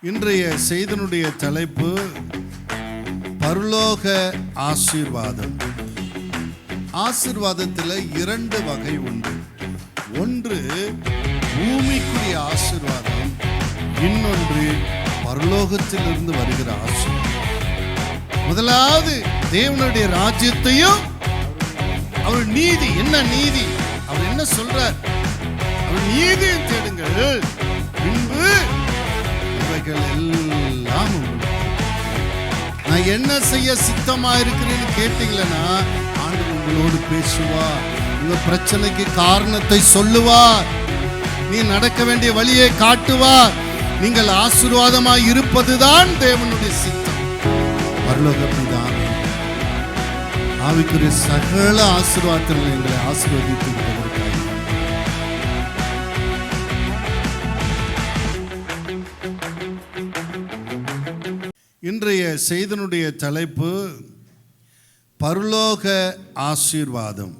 இன்றைய செய்தியினுடைய தலைப்பு பரலோக ஆசீர்வாதம். ஆசீர்வாதத்தில் இரண்டு வகை உண்டு. ஒன்று பூமிக்குரிய ஆசீர்வாதம், இன்னொன்று பரலோகத்திலிருந்து வருகிற ஆசீர்வாதம். முதலாவது தேவனுடைய ராஜ்யத்தையும் அவர் நீதி. என்ன நீதி? அவர் என்ன சொல்றார்? அவர் நீதியை தேடுங்கள், பின்பு இவைகள் எல்லாம் நான் என்ன செய்ய சித்தமா இருக்கிறேன்னு கேட்டீங்களா, ஆண்டவர் உங்களோடு பேசுவார், உங்க பிரச்சனைக்கு காரணத்தை சொல்லுவார், நீ நடக்க வேண்டிய வழியை காட்டுவார். நீங்கள் ஆசீர்வாதமாய் இருப்பதுதான் தேவனுடைய சித்தம். பரலோக பிதாவே, ஆவிக்குரிய சகல ஆசீர்வாதத்தில் எங்களை ஆசீர்வதித்து இருப்பதற்காக இன்றைய செய்தியினுடைய தலைப்பு பரலோக ஆசீர்வாதம்.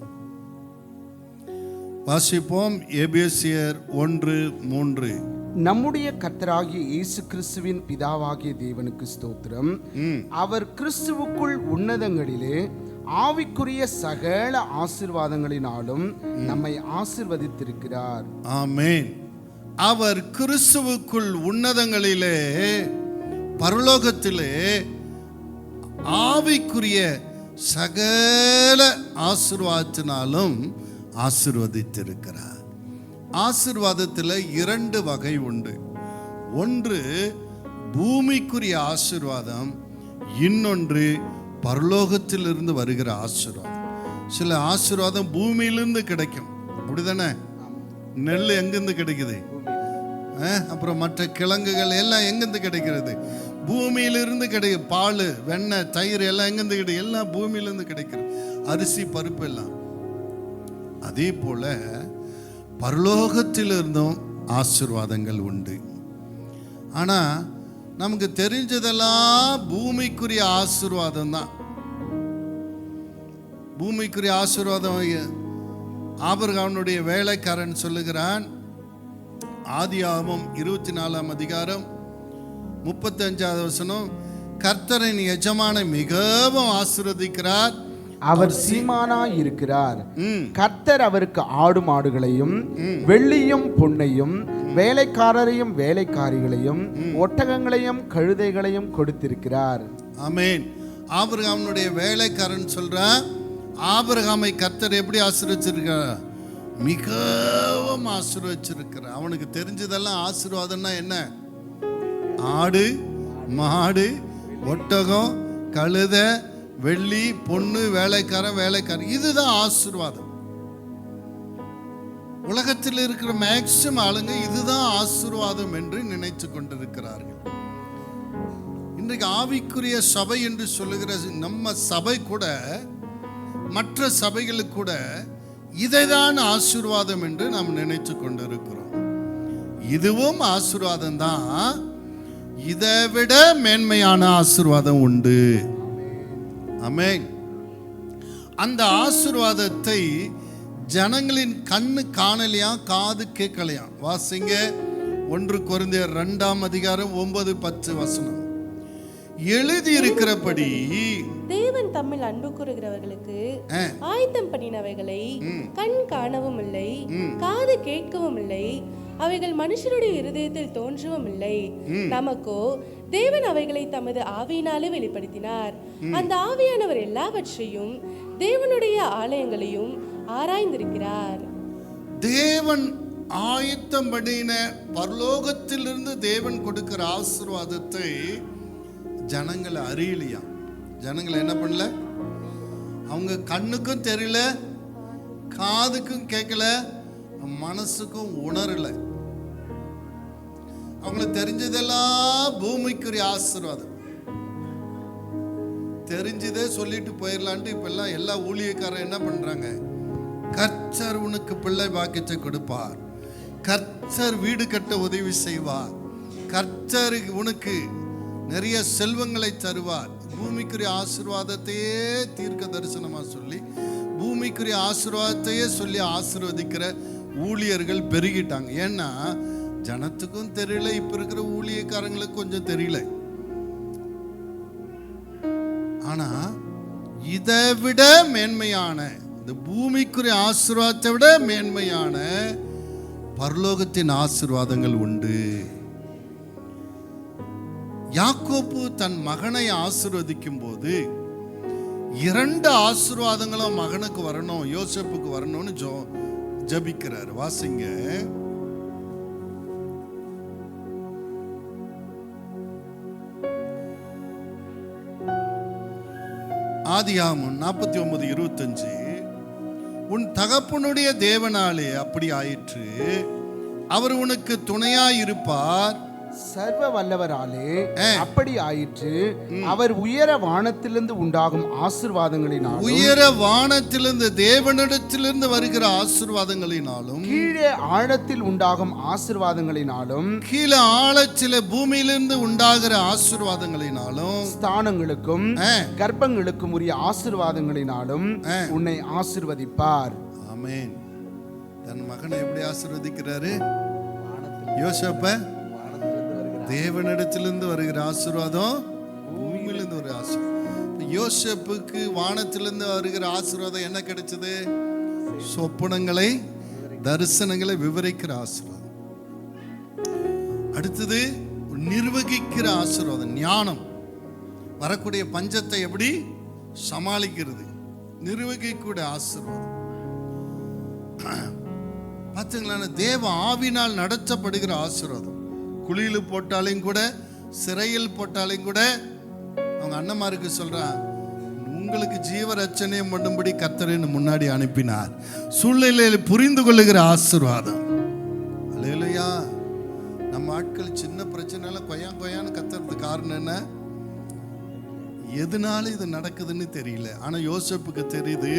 வாசிப்போம். எபேசியர் 1:3. நம்முடைய கர்த்தராகிய இயேசு கிறிஸ்துவின் பிதாவாகிய தேவனுக்கு ஸ்தோத்திரம். அவர் கிறிஸ்துவுக்குள் உன்னதங்களிலே ஆவிக்குரிய சகல ஆசீர்வாதங்களினாலும் நம்மை ஆசீர்வதித்திருக்கிறார். ஆமென். அவர் கிறிஸ்துவுக்குள் உன்னதங்களிலே பரலோகத்திலே ஆவிக்குரிய சகல ஆசீர்வாதத்தினாலும் ஆசீர்வதித்திருக்கிறார். ஆசீர்வாதத்தில் இரண்டு வகை உண்டு. ஒன்று பூமிக்குரிய ஆசீர்வாதம், இன்னொன்று பரலோகத்திலிருந்து வருகிற ஆசீர்வாதம். சில ஆசீர்வாதம் பூமியிலிருந்து கிடைக்கும், அப்படிதானே? நெல் எங்கிருந்து கிடைக்குது? அப்புறம் மற்ற கிழங்குகள் எல்லாம் எங்கிருந்து கிடைக்கிறது? பூமியிலிருந்து கிடைக்கும். பால், வெண்ணெய், தயிர் எல்லாம் எங்கிருந்து கிடைக்கும்? எல்லாம் பூமியிலிருந்து கிடைக்கிறது. அரிசி, பருப்பு எல்லாம். அதே போல பரலோகத்திலிருந்தும் ஆசீர்வாதங்கள் உண்டு. ஆனா நமக்கு தெரிஞ்சதெல்லாம் பூமிக்குரிய ஆசீர்வாதம் தான். பூமிக்குரிய ஆசீர்வாதம் ஆபிரகாமுடைய வேலைக்காரன் சொல்லுகிறான். ஆதியாகமம் 24 அதிகாரம் 35வது வசனம், கர்த்தரின் எஜமானை மிகவும் ஆசீர்வதிக்கிறார், அவர் சீமானாய் இருக்கிறார். கர்த்தர் அவருக்கு ஆடு மாடுகளையும் வெள்ளியும் பொன்னையும் வேலைக்காரரையும் வேலைக்காரிகளையும் ஒட்டகங்களையும் கழுதைகளையும் கொடுத்திருக்கிறார். ஆமென். ஆபிரகாமுடைய வேலைக்காரன் சொல்றான், ஆபிரகாமை கர்த்தர் எப்படி ஆசீர்வதிச்சிருக்கிறார்? மிகவும் ஆசீர்வதிச்சிருக்கிறார். அவனுக்கு தெரிஞ்சதெல்லாம் ஆசீர்வாதம்னா என்ன? ஆடு, மாடு, ஒட்டகம், கழுதை, வெள்ளி, பொண்ணு, வேலைக்காரன், வேலைக்காரன், இதுதான் ஆசீர்வாதம். உலகத்தில் இருக்கிற மேக்சிமம் ஆளுங்க இதுதான் ஆசீர்வாதம் என்று நினைத்து கொண்டிருக்கிறார்கள். இன்றைக்கு ஆவிக்குரிய சபை என்று சொல்லுகிற நம்ம சபை கூட, மற்ற சபைகளுக்கு கூட இதைதான் ஆசீர்வாதம் என்று நாம் நினைத்து கொண்டிருக்கிறோம். இதுவும் ஆசீர்வாதம் தான். இதை விட மேன்மையான ஆசீர்வாதம் உண்டு. ஆமென். அந்த ஆசீர்வாதத்தை ஜனங்களின் கண்ணு காணலையா, காது கேட்கலையா. வாசிங்க 1 கொரிந்தியர் 2 அதிகாரம் 9-10 வசனம். எழுதி இருக்கிறபடி தேவன் தம்மில் அன்பு கூறுகிறவர்களுக்கு ஆயத்தம் பண்ணினவைகளை கண் காணவும் இல்லை, காது கேட்கவும் இல்லை, அவைகள் மனுஷருடைய இருதயத்தில் தோன்றவும் இல்லை. நமக்கோ தேவன் அவைகளை தமது ஆவியினாலே வெளிப்படுத்தினார். அந்த ஆவியானவர் எல்லாவற்றையும் தேவனுடைய ஆலயங்களையும் ஆராய்ந்திருக்கிறார். தேவன் ஆயத்தம் பண்ணின பரலோகத்திலிருந்து தேவன் கொடுக்கிற ஆசீர்வாதத்தை ஜனங்களை அறியலையா. ஜனங்களை என்ன பண்ணல? அவங்க கண்ணுக்கும் தெரியல, காதுக்கும் கேட்கல, மனசுக்கும் உணரல. அவங்களுக்கு தெரிஞ்சதெல்லாம் பூமிக்குரிய ஆசீர்வாதம். தெரிஞ்சதே சொல்லிட்டு போயிடலான்ட்டு இப்ப எல்லாம் எல்லா ஊழியக்காரர் என்ன பண்றாங்க? கர்த்தர் உனக்கு பிள்ளை பாக்கியத்தை கொடுப்பார், கர்த்தர் வீடு கட்ட உதவி செய்வார், கர்த்தர் உனக்கு நிறைய செல்வங்களை தருவார். பூமிக்குரிய ஆசீர்வாதத்தையே தீர்க்க தரிசனமா சொல்லி, பூமிக்குரிய ஆசீர்வாதத்தையே சொல்லி ஆசீர்வதிக்கிற ஊழியர்கள் பெருகிட்டாங்க. ஏன்னா ஜனத்துக்கும் தெரியல, இப்ப இருக்கிற ஊழியக்காரங்களுக்கு கொஞ்சம் தெரியல. ஆனா இதை விட மேன்மையான, இந்த பூமிக்குரிய ஆசீர்வாதத்தை விட மேன்மையான பரலோகத்தின் ஆசீர்வாதங்கள் உண்டு. யாக்கோபு தன் மகனை ஆசீர்வதிக்கும் போது 2 ஆசீர்வாதங்களும் மகனுக்கு வரணும், யோசேப்புக்கு வரணும்னு ஜபிக்கிறார். வாசிங்க. ஆதியாகமம் 49:25, உன் தகப்பனுடைய தேவனாலே அப்படி ஆயிற்று, அவர் உனக்கு துணையாயிருப்பார், சர்வ வல்லவராலே அப்படி ஆயிற்று, அவர் உயர வானத்திலிருந்து உண்டாகும் ஆசீர்வாதங்களினாலும், உயர வானத்திலிருந்து தேவனிடத்திலிருந்து வருகிற ஆசீர்வாதங்களினாலும், கீழே ஆழத்தில் உண்டாகும் ஆசீர்வாதங்களினாலும், கீழே ஆழத்திலே பூமியிலிருந்து உண்டாகிற ஆசீர்வாதங்களினாலும், ஸ்தானங்களுக்கும் கர்ப்பங்களுக்கும் உரிய ஆசீர்வாதங்களினாலும் உன்னை ஆசீர்வதிப்பார். ஆமென். தன் மகனை எப்படி ஆசீர்வதிக்கிறாரு? யோசேப்ப தேவனிடத்திலிருந்து வருகிற ஆசீர்வாதம், பூமியிலிருந்து ஒரு ஆசீர்வாதம். யோசேப்புக்கு வானத்திலிருந்து வருகிற ஆசீர்வாதம் என்ன கிடைச்சது? சொப்பனங்களை, தரிசனங்களை விவரிக்கிற ஆசீர்வாதம். அடுத்தது நிர்வகிக்கிற ஆசீர்வாதம், ஞானம். வரக்கூடிய பஞ்சத்தை எப்படி சமாளிக்கிறது, நிர்வகிக்கூடிய ஆசீர்வாதம். பார்த்தீங்களா, தேவ ஆவினால் நடத்தப்படுகிற ஆசீர்வாதம். குழியில் போட்டாலையும் கூட, சிறையில் போட்டாலையும் கூட, அவங்க அண்ணமாருக்கு சொல்றான், உங்களுக்கு ஜீவ ரட்சணையம் பண்ணும்படி கர்த்தரின் முன்னாடி அனுப்பினார். சூழ்நிலையில் புரிந்து கொள்ளுகிற ஆசீர்வாதம். அல்லேலூயா. நம்ம ஆட்கள் சின்ன பிரச்சனைல கொய்யான்னு கத்துறதுக்கு காரணம் என்ன? எதனால இது நடக்குதுன்னு தெரியல. ஆனா யோசேப்புக்கு தெரியுது,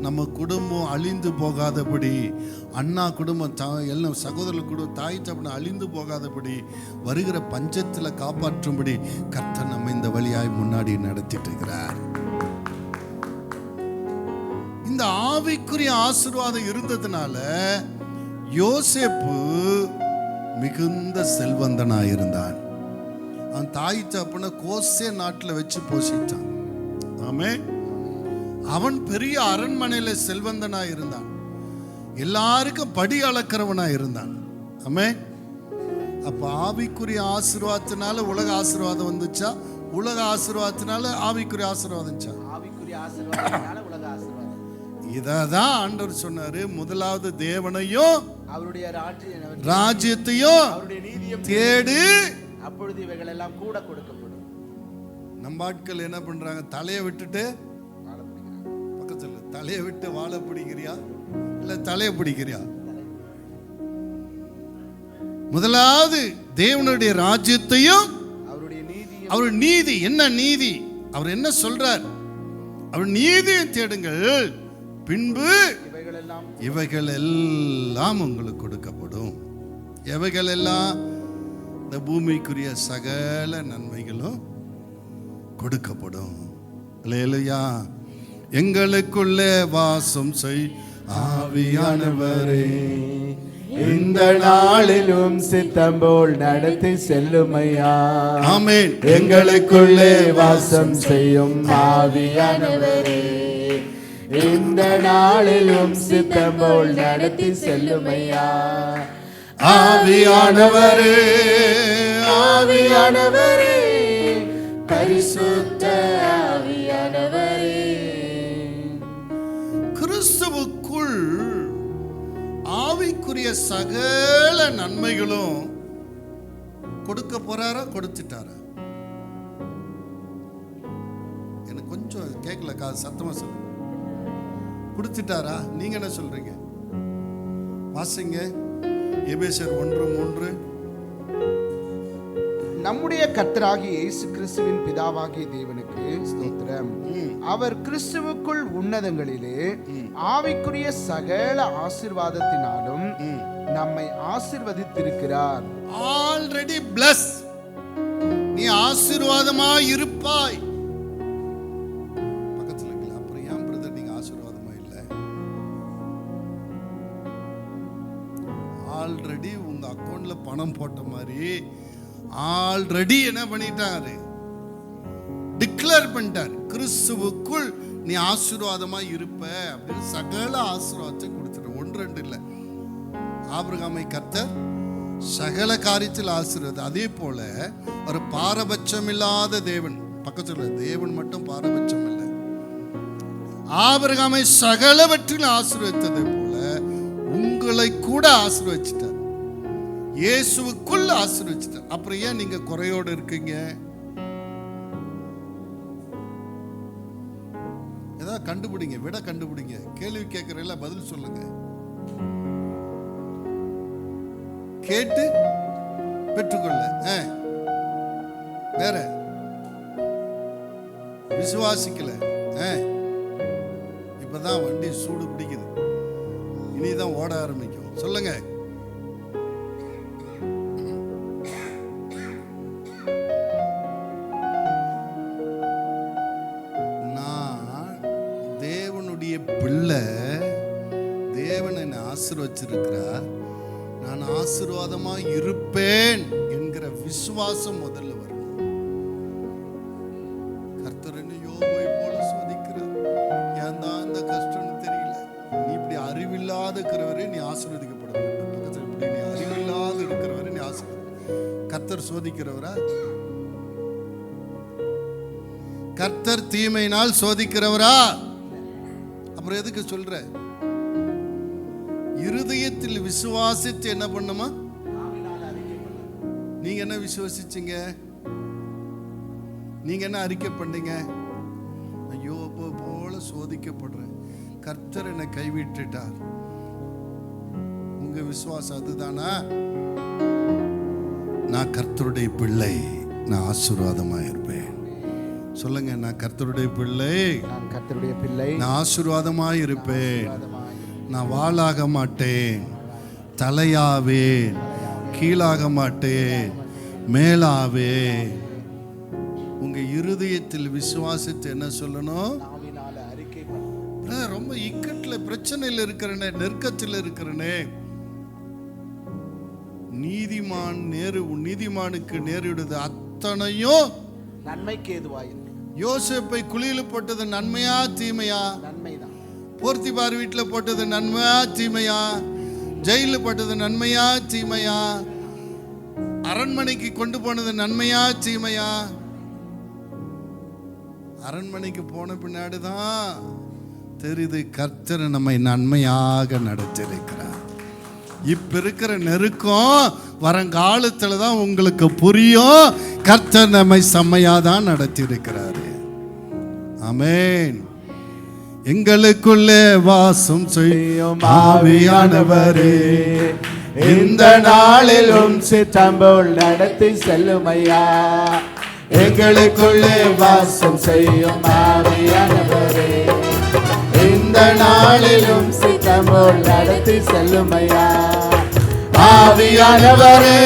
நம்ம குடும்பம் அழிந்து போகாதபடி, அண்ணா குடும்பம், எல்லாம் சகோதரர் குடும்பம், தாய் தகப்பன் அழிந்து போகாதபடி, வருகிற பஞ்சத்தில் காப்பாற்றும்படி கர்த்தர் நம்ம இந்த வழியாய் முன்னாடி நடத்திட்டு இருக்கிறார். இந்த ஆவிக்குரிய ஆசீர்வாதம் இருந்ததுனால யோசேப்பு மிகுந்த செல்வந்தனாய் இருந்தான். அவன் தாய் தகப்பனை கோசே நாட்டில் வச்சு போஷித்தான். ஆமே. அவன் பெரிய அரண்மனையில செல்வந்தனாய் இருந்தான், எல்லாருக்கும் படி அளக்கிறவனாய் இருந்தான். ஆமே. அப்ப ஆவிக்குரிய ஆசீர்வாதத்தினால உலக ஆசீர்வாதம் வந்துச்சா, உலக ஆசீர்வாதத்தினால ஆவிக்குரிய ஆசீர்வாதம் வந்துச்சா? ஆவிக்குரிய ஆசீர்வாதத்தினால உலக ஆசீர்வாதம். இததான் ஆண்டவர் சொன்னாரு, முதலாவது தேவனையும் அவருடைய ராஜ்யத்தையும் அவருடைய நீதியையும் தேடு, அப்பொழுது இவைகள் எல்லாம் கூட கொடுக்கப்படும். நம்ம ஆட்கள் என்ன பண்றாங்க? தலையை விட்டுட்டு பக்கத்துல, தலையை விட்டு வாழை பிடிக்கிறியா இல்ல தலையை பிடிக்கிறியா? முதலாவது தேவனுடைய ராஜ்யத்தையும் அவருடைய நீதி. என்ன நீதி? அவர் என்ன சொல்றார்? அவர் நீதியை தேடுங்கள், பின்பு இவைகள் எல்லாம் உங்களுக்கு கொடுக்கப்படும். எவைகள் எல்லாம்? இந்த பூமிக்குரிய சகல நன்மைகளும் கொடுக்கப்படும். அல்லேலூயா. எங்களுக்குள்ளே வாசம் செய் ஆவியானவரே, இந்த நாளிலும் சித்தம் போல் நடத்தி செல்லுமையா. ஆமென். எங்களுக்குள்ளே வாசம் செய்யும் ஆவியானவரே, இந்த நாளிலும் சித்தம் போல் நடத்தி செல்லுமையா. ஆவியானவரே, ஆவியானவரே, பரிசுத்த ஆவியானவரே. கிறிஸ்துவுக்குள் ஆவிக்குரிய சகல நன்மைகளும் கொடுக்க போறாரா, கொடுத்துட்டாரா? எனக்கு கொஞ்சம் கேட்கல, சத்தமா சொல்லுங்க. கொடுத்துட்டாரா? நீங்க என்ன சொல்றீங்க? வாசிங்க எபேசியர் 1:3. நம்முடைய கர்த்தராகிய இயேசு கிறிஸ்துவின் பிதாவாகிய தேவனுக்கு ஸ்தோத்திரம். அவர் கிறிஸ்துவுக்குள் உன்னதங்களிலே ஆவிக்குரிய சகல ஆசீர்வாதத்தினாலும் நம்மை ஆசீர்வதித்திருக்கிறார். Already plus. நீ ஆசீர்வாதமாய் இருப்பாய். பக்கத்துல இருக்கல, அப்புறம் ஏன் பிரதர் நீங்க ஆசீர்வாதமா இல்ல? ஆல்ரெடி உங்க அக்கவுண்ட்ல பணம் போட்ட மாதிரி ஆல்ரெடி என்ன பண்ணிட்டாரு, டிக்ளேர் பண்ணிட்டார், கிறிஸ்துவுக்குள் நீ ஆசீர்வாதமா இருப்ப அப்படின்னு சகல ஆசீர்வாதத்தை கொடுத்துட்டு. 1-2 இல்லை, ஆபிரகாமை கர்த்தர் சகல காரியத்தில் ஆசீர்வாதம். அதே போல ஒரு பாரபட்சம் இல்லாத தேவன், பக்கத்துல தேவன் மட்டும் பாரபட்சம் இல்லை, ஆபிரகாமை சகலவற்றில் ஆசீர்வதித்ததை போல உங்களை கூட ஆசீர்வதிச்சிட்டார், இயேசுவுக்குள் ஆசீர்வதிச்சிட்டார். அப்புறம் ஏன் நீங்க குறையோடு இருக்கீங்க? ஏதாவது கண்டுபிடிங்க, விட கண்டுபிடிங்க. கேள்வி கேட்கறதுல பதில் சொல்லுங்க. கேட்டு பெற்றுக்கொள்ள. வேற விசுவாசிக்கல. இப்பதான் வண்டி சூடு பிடிக்குது, இனிதான் ஓட ஆரம்பிக்கும். சொல்லுங்க. நான் தேவனுடைய பிள்ளை, தேவன் என்னை ஆசீர்வச்சிருக்கிறார், நான் ஆசீர்வாதமா இருப்பேன் என்கிற விசுவாசம் முதல்ல வரும். கர்த்தர் என்ன யோபை போல சோதிக்கிறார், ஏன் தான் இந்த கஷ்டம்னு தெரியல. நீ இப்படி அறிவில்லாத இருக்கிறவரே நீ ஆசீர்வதிக்கப்பட வேண்டும். பக்கத்தில் இப்படி நீ அறிவில்லாத இருக்கிறவரே நீ ஆசீர்வதி. கர்த்தர் சோதிக்கிறவரா? கர்த்தர் தீமையினால் சோதிக்கிறவரா? அப்புறம் எதுக்கு சொல்ற? இருதயத்தில் விசுவாசித்து என்ன பண்ணுமா? நீங்க என்ன விசுவாசிச்சீங்க? நீங்க என்ன அறிக்கை பண்ணீங்க? ஐயோ போல சோதிக்கப்படுறேன், கர்த்தர் என்னை கைவிட்டுட்டார். உங்க விசுவாசம் அதுதானா? நான் கர்த்தருடைய பிள்ளை, நான் ஆசீர்வாதமா இருப்பேன். சொல்லுங்க, நான் கர்த்தருடைய பிள்ளை, நான் கர்த்தருடைய பிள்ளை, நான் ஆசீர்வாதமா இருப்பேன். நான் வாளாக மாட்டேன், தலையாவேன், கீழாக மாட்டேன், மேலாவேன். உங்க இருதயத்தில் விசுவாசித்து என்ன சொல்லணும்? ரொம்ப இக்கட்ல பிரச்சனையில் இருக்கிறனே, நெருக்கத்தில் இருக்கிறனே, நீதிமானுக்கு நேரிடுது அத்தனையும் நன்மைக்கு ஏதுவாயிருக்கு. யோசேப்பை குழியில் போட்டது நன்மையா தீமையா? நன்மைதான். போர்த்திபார் வீட்டில் போட்டது நன்மையா தீமையா? ஜெயிலில் போட்டது நன்மையா தீமையா? அரண்மனைக்கு கொண்டு போனது நன்மையா தீமையா? அரண்மனைக்கு போன பின்னாடிதான் தெரியுது கர்த்தர் நம்மை நன்மையாக நடத்திருக்கிறார். இப்ப இருக்கிற நெருக்கம் வருங்காலத்துல தான் உங்களுக்கு புரியும், கர்த்தர் நம்மை செம்மையாதான் நடத்தியிருக்கிறாரு. ஆமென். எங்களுக்குள்ளே வாசம் செய்யும் ஆவியானவரே, இந்த நாளிலும் சித்தம்போல் நடத்தி செல்லுமையா. எங்களுக்குள்ளே வாசம் செய்யும் ஆவியானவரே, இந்த நாளிலும் சித்தம்போல் நடத்தி செல்லுமையா. ஆவியானவரே,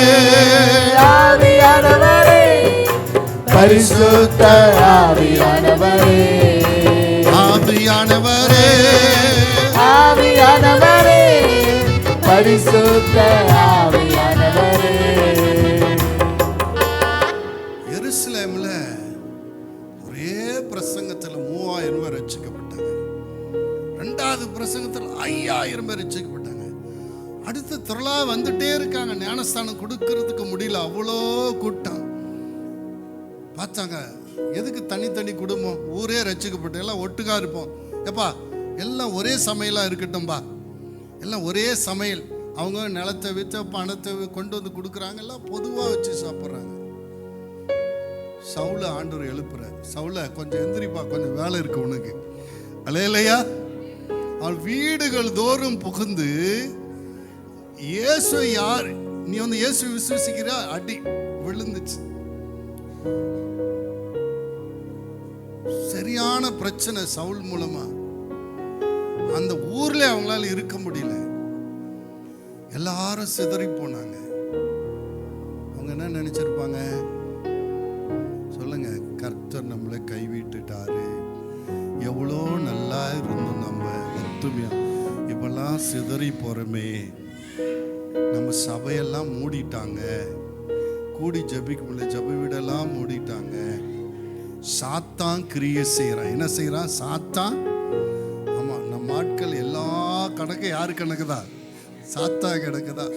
ஆவியானவரே, பரிசுத்த ஆவியானவரே, ஆவியானவரே, ஆவியானவரே, பரிசுத்த ஆவியானவரே. எருசலேம்ல ஒரே பிரசங்கத்தில் 3000 பேர் ரட்சிக்கப்பட்டாங்க. 2வது பிரசங்கத்தில் 5000 பேர் ரட்சிக்கப்பட்டாங்க. அடுத்து திரளா வந்துட்டே இருக்காங்க. ஞானஸ்தானம் கொடுக்கறதுக்கு முடியல, அவ்வளோ கூட்டம். பார்த்தாங்க, எதுக்கு தனித்தனி குடும்பம், ஊரே ரட்சிக்கப்பட்டு எல்லாம் ஒட்டுக்கா இருப்போம். எப்பா எல்லாம் ஒரே சமையலாக இருக்கட்டும்பா, எல்லாம் ஒரே சமையல். அவங்க நிலத்தை விற்று பணத்தை கொண்டு வந்து கொடுக்குறாங்க, எல்லாம் பொதுவாக வச்சு சாப்பிட்றாங்க. சவுல ஆண்டவர் எழுப்புறாரு, சவுல கொஞ்சம் எந்திரிப்பா, கொஞ்சம் வேலை இருக்கு உனக்கு. அல்லேலூயா. அவள் வீடுகள் தோறும் புகுந்து, இயேசு யார், நீ வந்து இயேசு விசுவசிக்கிற, அடி விழுந்துச்சு. சரியான பிரச்சனை சவுல் மூலமா. அந்த ஊர்ல அவங்களால இருக்க முடியல, எல்லாரும் சிதறி போனாங்க. அவங்க என்ன நினைச்சிருப்பாங்க சொல்லுங்க? கர்த்தர் நம்மளை கைவிட்டுட்டாரு, எவ்வளோ நல்லா இருந்தோம் நம்ம ஒத்துமையா, இப்பெல்லாம் சிதறி போறோமே, நம்ம சபையெல்லாம் மூடிட்டாங்க, கூடி ஜபிக்க முடியல, ஜப வீடெல்லாம் மூடிட்டாங்க. சாத்தான் கிரியை செய்கிறான். என்ன செய்கிறான் சாத்தான்? ஆமாம், நம்ம ஆட்கள் எல்லா கணக்கு யாரு கணக்கு தான்? சாத்தான் கணக்கு தான்.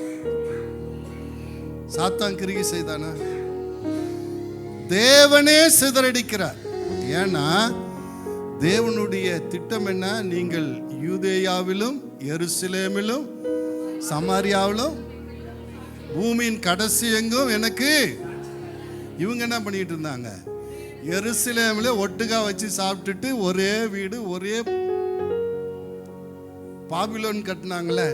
சாத்தான் கிரியை செய்தானா? தேவனே சிதறடிக்கிறார். ஏன்னா தேவனுடைய திட்டம் என்ன? நீங்கள் யூதேயாவிலும் எருசலேமிலும் சமாரியாவிலும் பூமியின் கடைசி எங்கும் எனக்கு. இவங்க என்ன பண்ணிட்டு இருந்தாங்க? எருசலேமில் ஒட்டுக்கா வச்சு சாப்பிட்டுட்டு ஒரே வீடு ஒரே பாபிலோன் கட்டினாங்களே.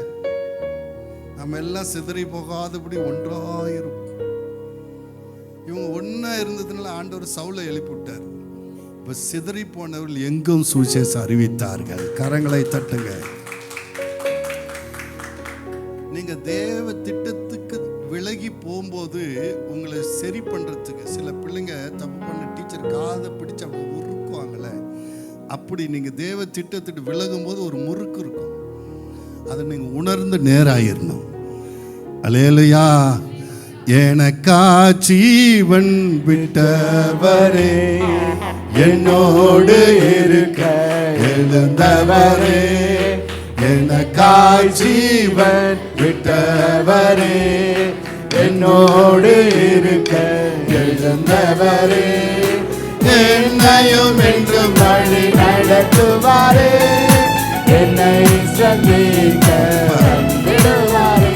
நம்ம எல்லாம் சிதறி போகாதபடி ஒன்றாயிருக்கும். இவங்க ஒன்னா இருந்ததுனால ஆண்டவர் சவுலை எழுப்பி விட்டார். இப்ப சிதறி போனவர்கள் எங்கும் சுவிசேஷம் அறிவித்தார்கள். கரங்களை தட்டுங்க. நீங்க தேவ திட்டத்துக்கு விலகி போகும்போது உங்களை சரி பண்றதுக்கு சில பிள்ளைங்க தப்பு பண்ண டீச்சர் காதை பிடிச்சு அப்படி முறுக்குவாங்கல்ல, அப்படி நீங்க தேவ திட்டத்துக்கு விலகும் போது ஒரு முறுக்கு இருக்கும். அதை நீங்க உணர்ந்து நேராயிரணும். அல்லேலூயா. எனக்கா ஜீவன் விட்டவரே, என்னோடு இருக்க எழுந்தவரே, எனக்காய் ஜீவன் விட்டவரே, என்னோடு இருக்க எழுந்தவரே, என்னையும் என்றும் வழி நடத்துவாரே, என்னை சந்திக்க விடுவாரே.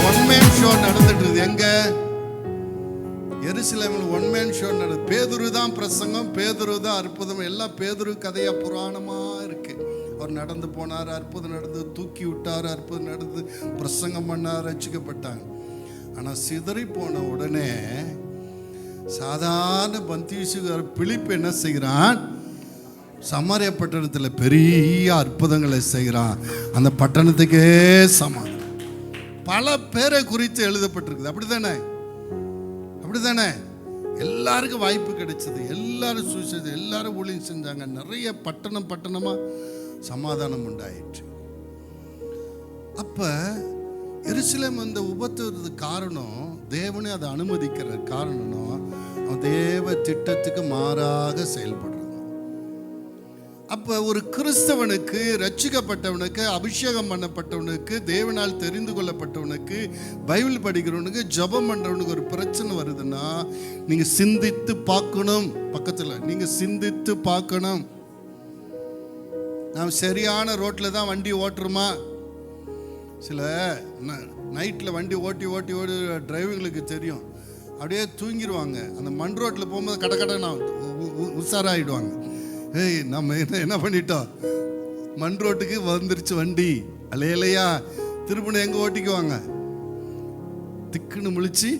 ஒன் மேன் ஷோ நடந்துட்டு எங்க? எருசலேமில் ஒன் மேன் ஷோ நடக்குது. பேதுரு தான் பிரசங்கம், பேதுரு தான் அற்புதம். எல்லாம் பேதுரு கதையா புராணமா இருக்கு. அவர் நடந்து போனார், அற்புதம் நடந்து, தூக்கி விட்டார், அற்புதம் நடந்து, பிரசங்கம் பண்ணார், ரட்சிக்கப்பட்டாங்க. ஆனா சிதறி போன உடனே சாதாரண பந்திசுகார் பிலிப்பு என்ன செய்கிறான்? சமாரியா பட்டணத்தில் பெரிய அற்புதங்களை செய்கிறான். அந்த பட்டணத்துக்கே சமாதானம். பல பேரை குறித்து எழுதப்பட்டிருக்குது. அப்படிதானே? அப்படிதானே? எல்லாருக்கும் வாய்ப்பு கிடைச்சது, எல்லாரும் சுவிசேஷம், எல்லாரும் ஊழியம் செஞ்சாங்க. நிறைய பட்டணமா சமாதானம் உண்டாயிற்று. அப்ப எருசலேம் அந்த உபத்திரத்துக்கு காரணம் தேவனே அதை அனுமதிக்கிற காரணம் தேவ திட்டத்துக்கு மாறாக செயல்படுறது. அப்ப ஒரு கிறிஸ்தவனுக்கு, ரட்சிக்கப்பட்டவனுக்கு, அபிஷேகம் பண்ணப்பட்டவனுக்கு, தேவனால் தெரிந்து கொள்ளப்பட்டவனுக்கு, பைபிள் படிக்கிறவனுக்கு, ஜெபம் பண்றவனுக்கு ஒரு பிரச்சனை வருதுன்னா நீங்க சிந்தித்து பார்க்கணும். பக்கத்துல நீங்க சிந்தித்து பார்க்கணும். நாம் சரியான ரோட்ல தான் வண்டி ஓட்டுறோமா? சில நைட்டில் வண்டி ஓட்டி டிரைவிங்களுக்கு தெரியும். அப்படியே தூங்கிடுவாங்க. அந்த மண் ரோட்டில் போகும்போது கடை நான் உஷாராயிடுவாங்க. ஏய், நம்ம என்ன பண்ணிட்டோம்? மண் ரோட்டுக்கு வந்துருச்சு வண்டி. அல்லையா திருப்பணம் எங்கே ஓட்டிக்குவாங்க? திக்குன்னு முழிச்சு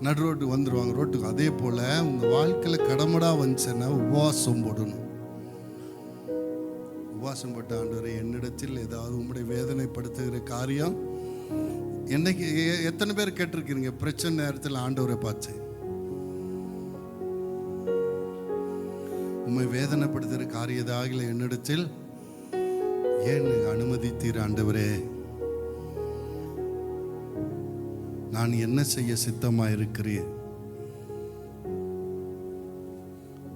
நடு ரோட்டுக்கு வந்துடுவாங்க, ரோட்டுக்கு. அதே போல் உங்கள் வாழ்க்கையில் கடமடா வந்துச்சுன்னா உபவாசம் போடணும். உபவாசம் போட்ட ஆண்டவரே, என்னிடத்தில் ஏதாவது உங்களுடைய வேதனைப்படுத்துகிற காரியம் என்னைக்கு எத்தனை பேர் கேட்டிருக்கிறீங்க? பிரச்சனை நேரத்தில் ஆண்டவரை பார்த்து உண்மை வேதனைப்படுத்துகிற காரியதாக என்னிடத்தில் ஏன் அனுமதித்தீர் ஆண்டவரே? நான் என்ன செய்ய சித்தமாயிருக்கிறேன்?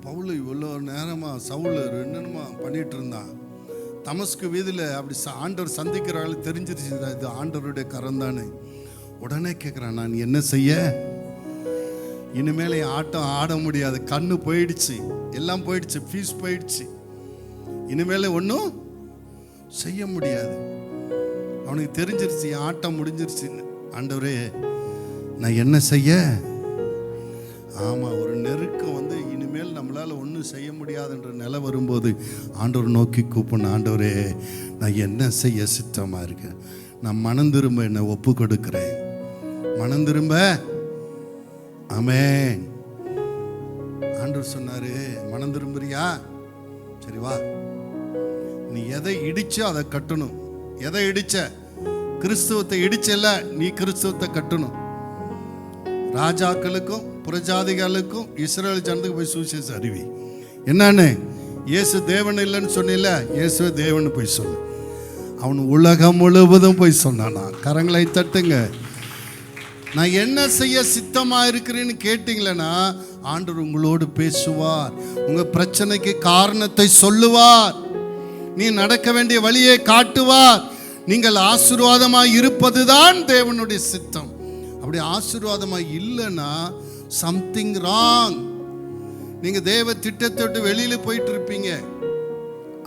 பவுல் இவ்வளோ நேரமா சவுல் என்னென்னமா பண்ணிட்டு இருந்தான். தமஸ்கு வீதியில் அப்படி ஆண்டவர் சந்திக்கிறாள், தெரிஞ்சிருச்சு இது ஆண்டவருடைய கரம் தானே. உடனே கேட்குறான், நான் என்ன செய்ய? இனிமேல் என் ஆட்டம் ஆட முடியாது, கண்ணு போயிடுச்சு, எல்லாம் போயிடுச்சு, ஃபீஸ் போயிடுச்சு, இனிமேல் ஒன்றும் செய்ய முடியாது. அவனுக்கு தெரிஞ்சிருச்சு என் ஆட்டம் முடிஞ்சிருச்சுன்னு. ஆண்டவரே, நான் என்ன செய்ய? ஆமாம், ஒரு நெருக்கம் வந்து இனிமேல் நம்மளால் ஒன்றும் செய்ய முடியாதுன்ற நிலை வரும்போது ஆண்டவர் நோக்கி கூப்பிடணும். ஆண்டவரே, நான் என்ன செய்ய சித்தமாக இருக்கேன்? நான் மனம் திரும்ப என்னை ஒப்பு கொடுக்கிறேன். மனம் திரும்ப. ஆமென். ஆண்டவர் சொன்னாரு, மனம் திரும்புறியா? சரி வா, நீ எதை இடிச்சோ அதை கட்டணும். எதை இடிச்ச? கிறிஸ்துவத்தை இடிச்சல, நீ கிறிஸ்துவத்தை கட்டணும். ராஜாக்களுக்கும் புரஜாதிகளுக்கும் இஸ்ரேல் ஜனத்துக்கு போய் சுவிசேஷம் அறிவி. என்னன்னு? இயேசு தேவன் இல்லைன்னு சொன்னில, இயேசுவே தேவன் போய் சொல்லு. அவன் உலகம் முழுவதும் போய் சொன்னானா. கரங்களை தட்டுங்க. நான் என்ன செய்ய சித்தமா இருக்கிறேன்னு கேட்டீங்களன்னா ஆண்டவர் உங்களோடு பேசுவார். உங்க பிரச்சனைக்கு காரணத்தை சொல்லுவார். நீ நடக்க வேண்டிய வழியை காட்டுவார். நீங்கள் ஆசீர்வாதமாய் இருப்பதுதான் தேவனுடைய சித்தம். அப்படி ஆசீர்வாதமாய் இல்லைன்னா சம்திங் ராங். நீங்க தேவ திட்டத்தை விட்டு வெளியில போயிட்டு இருப்பீங்க.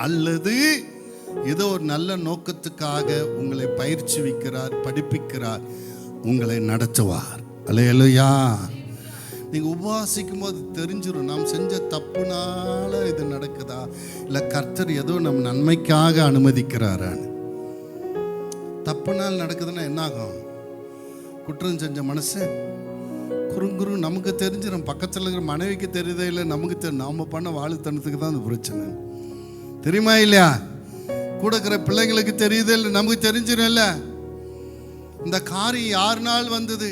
அல்லது ஏதோ ஒரு நல்ல நோக்கத்துக்காக உங்களை பயிற்சி வைக்கிறார், படிப்பிக்கிறார், உங்களை நடத்துவார். அல்லேலூயா. நீங்க உபவாசிக்கும் போது தெரிஞ்சிடும் நாம் செஞ்ச தப்புனால இது நடக்குதா, இல்லை கர்த்தர் ஏதோ நம் நன்மைக்காக அனுமதிக்கிறாரான்னு. தப்புனால் நடக்குதுன்னா என்ன ஆகும்? குற்றம் செஞ்ச மனசு குறுங்குறு நமக்கு தெரிஞ்சிடும். பக்கத்தில் இருக்கிற மனைவிக்கு தெரியுதே இல்லை, நமக்கு தெரியும். நாம பண்ண வாழுத்தனத்துக்கு தான் அந்த பிரச்சனை. தெரியுமா இல்லையா? கூட இருக்கிற பிள்ளைங்களுக்கு தெரியுதே இல்லை, நமக்கு தெரிஞ்சிடும் இல்லை. இந்த காரியம் யாருனால் வந்தது?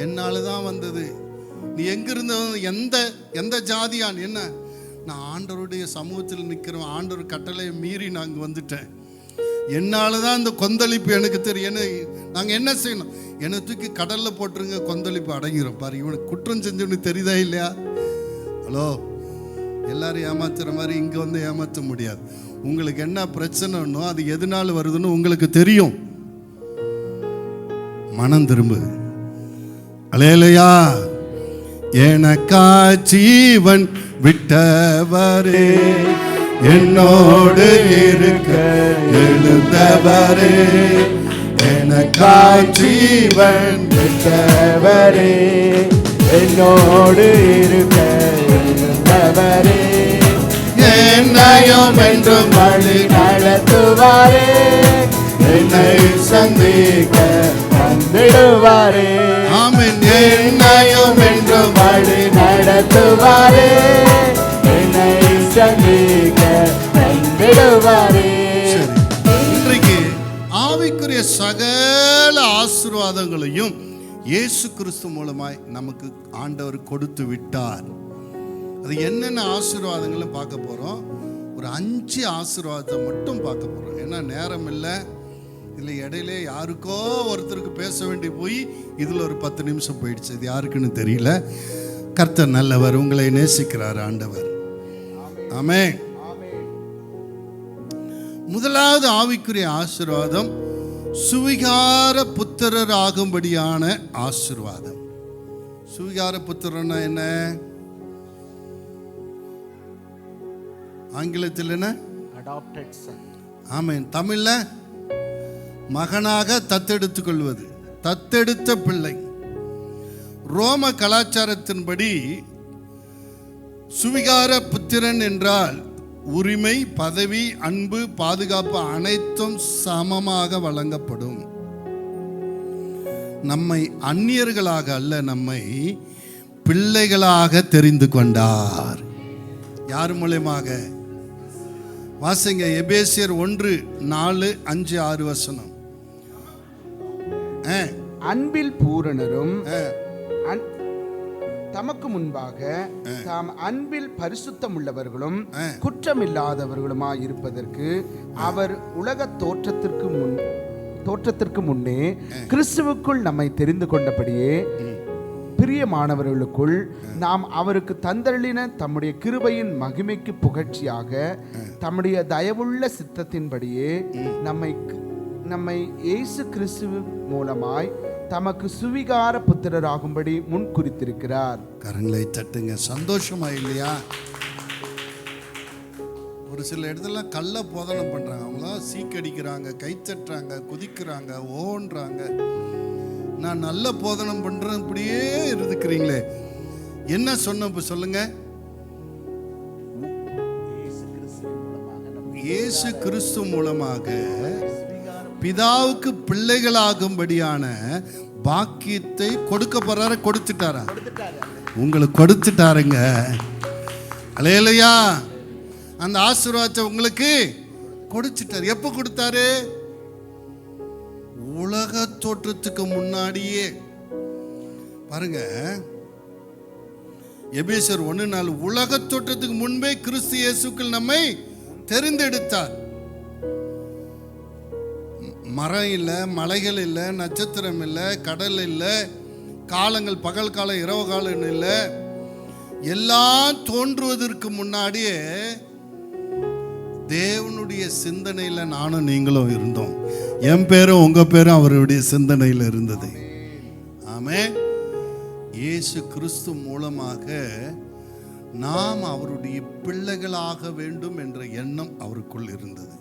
என்னால தான் வந்தது. நீ எங்கிருந்த, எந்த ஜாதியான் என்ன? நான் ஆண்டவருடைய சமூகத்தில் நிற்கிறோம். ஆண்டவர் கட்டளையை மீறி நாங்கள் வந்துட்டேன். என்னால தான் இந்த கொந்தளிப்பு எனக்கு தெரியும். நாங்கள் என்ன செய்யணும்? என்னை தூக்கி கடலில் போட்டுருங்க, கொந்தளிப்பு அடங்கிடும். பாரு, இவனுக்கு குற்றம் செஞ்சவனுக்கு தெரியுதா இல்லையா? ஹலோ, எல்லாரும் ஏமாத்துற மாதிரி இங்கே வந்து ஏமாற்ற முடியாது. உங்களுக்கு என்ன பிரச்சனைன்னோ அது எதனால வருதுன்னு உங்களுக்கு தெரியும். மனம் திரும்பு. அல்லேலூயா. எனக்கா ஜீவன் விட்டவரே, என்னோடு இருக்க எழுந்தவரே, எனக்கா ஜீவன் விட்டவரே, என்னோடு இருக்க எழுந்தவரே, என்னையும் என்றும் வழி நடத்துவாரே, என்னை சந்திக்க வந்திடுவாரே. ஆமென். என்னையும் என்றும் வழி நடத்துவாரே, என்னை சந்திக்க வந்திடுவாரே. இன்றைக்கு ஆவிக்குரிய சகல ஆசீர்வாதங்களையும் இயேசு கிறிஸ்து மூலமாய் நமக்கு ஆண்டவர் கொடுத்து விட்டார். அது என்னென்ன ஆசீர்வாதங்களும் பார்க்க போறோம். ஒரு 5 ஆசீர்வாதத்தை மட்டும் பார்க்க போறோம். ஏன்னா நேரம் இல்லை. இல்லை, இடையிலே யாருக்கோ ஒருத்தருக்கு பேச வேண்டி போய் இதில் ஒரு 10 நிமிஷம் போயிடுச்சு. இது யாருக்குன்னு தெரியல. கர்த்தர் நல்லவர், உங்களை நேசிக்கிறார் ஆண்டவர். ஆமென். முதலாவது ஆவிக்குரிய ஆசீர்வாதம் சுவிகார புத்திரர் ஆகும்படியான ஆசீர்வாதம். சுவிகார புத்திரன்னா என்ன? ஆங்கிலத்தில் என்ன? Adapted son. ஆமென். தமிழ்ல மகனாக தத்தெடுத்துக் கொள்வது, தத்தெடுத்த பிள்ளை. ரோம கலாச்சாரத்தின்படி சுவிகார புத்திரன் என்றால் உரிமை, பதவி, அன்பு, பாதுகாப்பு அனைத்தும் சமமாக வழங்கப்படும். நம்மை அந்நியர்களாக அல்ல, நம்மை பிள்ளைகளாக தெரிந்து கொண்டார். யார் மூலமாக? வாசிங்க, எபேசியர் 1:4-5-6 அன்பில் பூரணரும் தமக்கு முன்பாக தாம் அன்பில் பரிசுத்தம் உள்ளவர்களும் குற்றமில்லாதவர்களுமாய் இருப்பதற்கு அவர் உலக தோற்றத்திற்கு முன்னே கிறிஸ்துவுக்குள் நம்மை தெரிந்து கொண்டபடியே பிரியமானவர்களுக்குள் நாம் அவருக்கு தந்தளின தம்முடைய கிருபையின் மகிமைக்கு புகழ்ச்சியாக தம்முடைய தயவுள்ள சித்தத்தின்படியே நம்மை இயேசு கிறிஸ்து மூலமாய் தமக்கு சுவிகார புத்திரராகும்படி முன் குறித்திருக்கிறார். கரங்களை தட்டுங்க. சந்தோஷமா இல்லையா? ஒரு சில இடத்துல கள்ள போதனை பண்றாங்க. அவங்களாம் சீக்கடிக்கிறாங்க, கை தட்டுறாங்க, குதிக்கிறாங்க, ஓன்றாங்க. நான் நல்ல போதனை பண்றேன், இப்படியே இருக்கிறீங்களே. என்ன சொன்ன சொல்லுங்க? இயேசு கிறிஸ்து மூலமாக பிதாவுக்கு பிள்ளைகளாகும்படியான பாக்கியத்தை கொடுக்க போறாரு. கொடுத்துட்டாரா? உங்களுக்கு கொடுத்துட்டாருங்க. அல்லேலூயா. அந்த ஆசீர்வாதத்தை உங்களுக்கு கொடுத்துட்டாரு. எப்போ கொடுத்தாரு? உலக தோற்றத்துக்கு முன்னாடியே. பாருங்க, எபேசியர் 1:4 உலக தோற்றத்துக்கு முன்பே கிறிஸ்து இயேசுக்குள் நம்மை தெரிந்தெடுத்தார். மரம் இல்லை, மலைகள் இல்லை, நட்சத்திரம் இல்லை, கடல் இல்லை, காலங்கள் பகல் காலம் இரவு காலம் இல்லை. எல்லாம் தோன்றுவதற்கு முன்னாடியே தேவனுடைய சிந்தனையில் நானும் நீங்களும் இருந்தோம். என் பேரும் உங்க பேரும் அவருடைய சிந்தனையில் இருந்தது. ஆமென். இயேசு கிறிஸ்து மூலமாக நாம் அவருடைய பிள்ளைகளாக வேண்டும் என்ற எண்ணம் அவருக்குள் இருந்தது.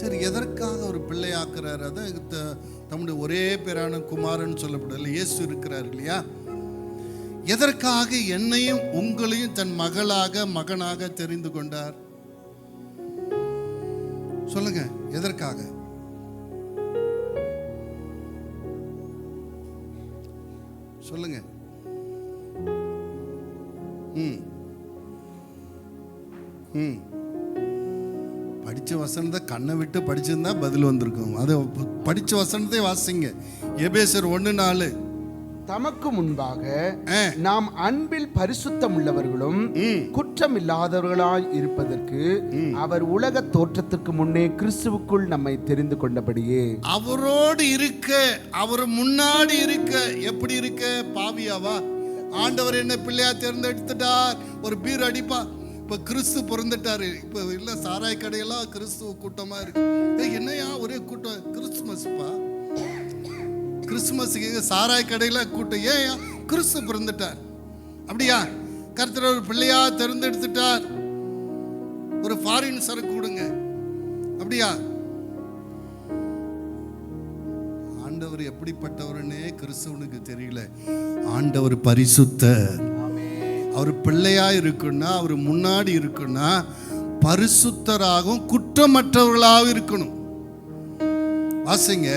சரி, எதற்காக ஒரு பிள்ளையாக்குறாரு? அதான் தம்முடைய ஒரே பேரான குமாரன் சொல்லப்படல, இயேசு இருக்கிறார் இல்லையா? எதற்காக என்னையும் உங்களையும் தன் மகனாக தெரிந்து கொண்டார்? சொல்லுங்க, எதற்காக? சொல்லுங்க. படிச்ச வசனத்தை கண்ணை விட்டு படிச்சிருந்தா பதில் வந்திருக்கும். அது படிச்ச வசனத்தை வாசிங்க. எபேசர் 1:4. தமக்கு முன்பாக நாம் அன்பில் பரிசுத்தம் உள்ளவர்களும் குற்றம் இல்லாதவர்களாய் இருப்பதற்கு அவர் உலக தோற்றத்துக்கு முன்னே கிறிஸ்துவுக்குள் நம்மை தெரிந்து கொண்டபடியே. அவரோடு இருக்க, அவர் முன்னாடி இருக்க. எப்படி இருக்க? பாவியாவா? ஆண்டவர் என்ன பிள்ளையா தேர்ந்தெடுத்துட்டார். ஒரு பீர் அடிப்பா, இப்ப கிறிஸ்து பிறந்துட்டாரு. இப்ப இல்ல சாராய கடையெல்லாம் கிறிஸ்துவ கூட்டமா இருக்கு. என்னையா ஒரே கூட்டம்? கிறிஸ்துமஸ்ப்பா, கிறிஸ்துமஸுக்கு சாராய கடையில கூட்டம். ஏன்? கிறிஸ்து பிறந்துட்டார். அப்படியா? கர்த்தர் ஒரு பிள்ளையா தேர்ந்தெடுத்துட்டார். ஒரு ஃபாரின் சரக்கு கொடுங்க. அப்படியா? ஆண்டவர் எப்படிப்பட்டவர்னே கிறிஸ்துவனுக்கு தெரியல. ஆண்டவர் பரிசுத்தர். அவர் பிள்ளையா இருக்குன்னா, அவர் முன்னாடி இருக்குன்னா பரிசுத்தராகவும் குற்றமற்றவர்களாகவும் இருக்கணும். வாசிங்க.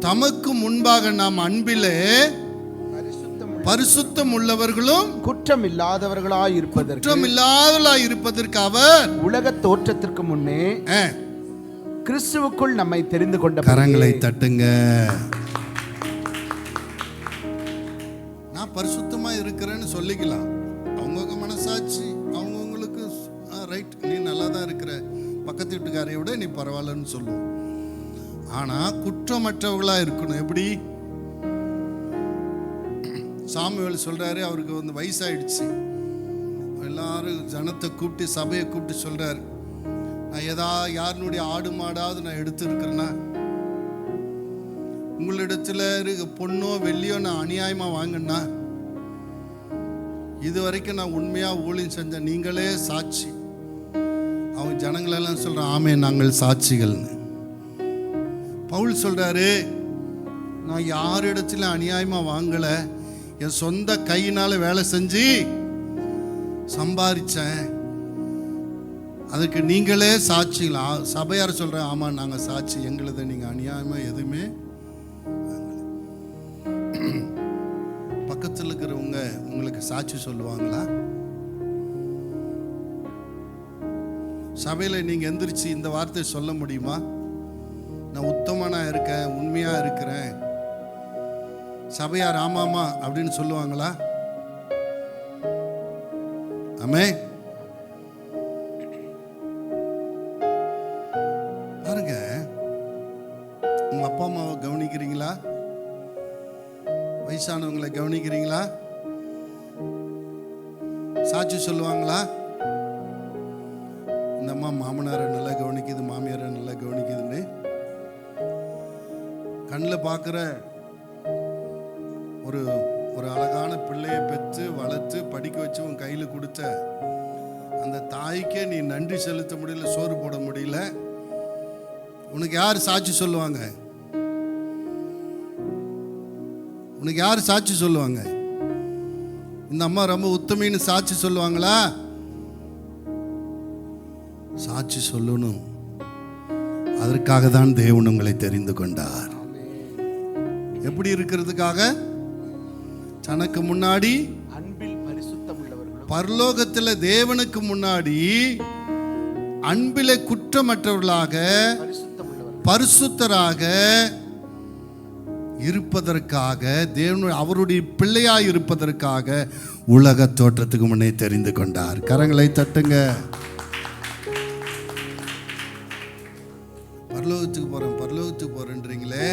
தமக்கு முன்பாக நாம் அன்பிலே பரிசுத்தம் உள்ளவர்களும் குற்றம் இல்லாதவர்களாய் இருப்பதற்கு அவர் உலக தோற்றத்திற்கு முன்னே கிறிஸ்துவுக்குள் நம்மை தெரிந்து கொண்ட. கரங்களை தட்டுங்க. நான் பரிசுத்தமா இருக்கிறேன்னு சொல்லிக்கலாம். அவங்கவுங்க மனசாட்சி அவங்கவுங்களுக்கு ரைட், நீ நல்லா தான் இருக்கிற, பக்கத்து வீட்டுக்காரையை விட நீ பரவாயில்லன்னு சொல்லுவோம். ஆனா குற்றமற்றவர்களா இருக்கணும். எப்படி? சாமுவேல் சொல்றாரு, அவருக்கு வயசாயிடுச்சு. எல்லாரும் ஜனத்தை கூப்பிட்டு, சபையை கூப்பிட்டு சொல்றாரு, நான் யாருனுடைய ஆடு மாடாவது நான் எடுத்து இருக்கிறேன்னா, உங்களிடத்துல பொண்ணோ வெள்ளியோ நான் அநியாயமா வாங்கினா, இது வரைக்கும் நான் உண்மையா ஊழியம் செஞ்ச நீங்களே சாட்சி. அவங்க ஜனங்களெல்லாம் சொல்றான், ஆமே நாங்கள் சாட்சிகள்னு. பவுல் சொல்றாரு, நான் யாரிடத்துல அநியாயமா வாங்கல, என் சொந்த கையினால வேலை செஞ்சு சம்பாதிச்சேன், அதுக்கு நீங்களே சாட்சிகளா? சபையார் சொல்ற, ஆமா நாங்க சாட்சி, எங்களது நீங்க அநியாயமா எதுவுமே. பக்கத்தில் இருக்கிறவங்க உங்களுக்கு சாட்சி சொல்லுவாங்களா? சபையில நீங்க எந்திரிச்சு இந்த வார்த்தை சொல்ல முடியுமா? நான் உத்தமனா இருக்கேன், உண்மையா இருக்கிறேன். சபையார் ஆமாமா அப்படின்னு சொல்லுவாங்களா? ஆமே. பாருங்க, உங்க அப்பா அம்மாவை கவனிக்கிறீங்களா? வயசானவங்களை கவனிக்கிறீங்களா? சாட்சி சொல்லுவாங்களா? இந்த அம்மா மாமனாரை நல்லா கவனிக்குது, மாமியாரை நல்லா கவனிக்குதுன்னு. கண்ணில் பார்க்குற ஒரு அழகான பிள்ளையை பெற்று வளர்த்து படிக்க வச்சு உன் கையில் கொடுத்த அந்த தாய்க்கே நீ நன்றி செலுத்த முடியல, சோறு போட முடியல. உனக்கு யார் சாட்சி சொல்லுவாங்க? உனக்கு யார் சாட்சி சொல்லுவாங்க? இந்த அம்மா ரொம்ப உத்தமின்னு சாட்சி சொல்லுவாங்களா? சாட்சி சொல்லணும். அதற்காக தான் தேவன் உங்களை தெரிந்து கொண்டார். எப்படி இருக்கிறதுக்காக? தனக்கு முன்னாடி அன்பில் பரிசுத்தம் உள்ளவர்கள், பரலோகத்தில் தேவனுக்கு முன்னாடி அன்பிலே குற்றமற்றவர்களாக பரிசுத்தராக இருப்பதற்காக, தேவன் அவருடைய பிள்ளையாய் இருப்பதற்காக உலக தோற்றத்துக்கு முன்னே தெரிந்து கொண்டார். கரங்களை தட்டுங்க. பரலோகத்துக்கு போறேன்றீங்களே,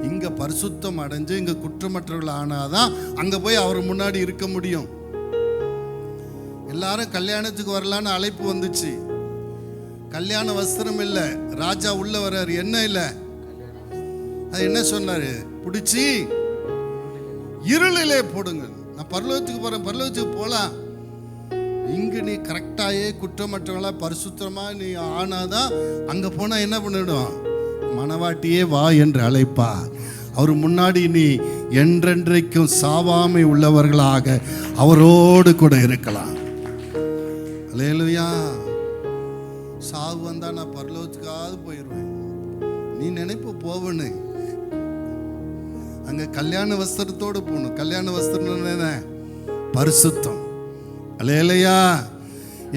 இங்க பரிசுத்தம் அடைஞ்சு இங்க குற்றமற்றவர்கள் ஆனாதான் அங்க போய் அவர் முன்னாடி இருக்க முடியும். எல்லாரும் கல்யாணத்துக்கு வரலான்னு அழைப்பு வந்துச்சு. கல்யாண வஸ்திரம் இல்லை, ராஜா உள்ள வர்றாரு, என்ன இல்லை, அது என்ன சொன்னாரு, பிடிச்சி இருளிலே போடுங்க. நான் பரலோகத்துக்கு போலாம். இங்க நீ கரெக்டாயே குற்றமற்றவங்களா பரிசுத்தமா நீ ஆனாதான் அங்க போனா என்ன பண்ணிடும், மணவாட்டியே வா என்று அழைப்பா. அவர் முன்னாடி நீ என்றென்றைக்கும் சாவாமை உள்ளவர்களாக அவரோடு கூட இருக்கலாம். அல்லேலூயா. சாவு வந்தா நான் பரலோகத்துக்காவது போயிடுவேன், நீ நினைப்பு போவனு. அங்க கல்யாண வஸ்திரத்தோடு போகணும். கல்யாண வஸ்திரம் என்ன, பரிசுத்தம். அல்லேலூயா.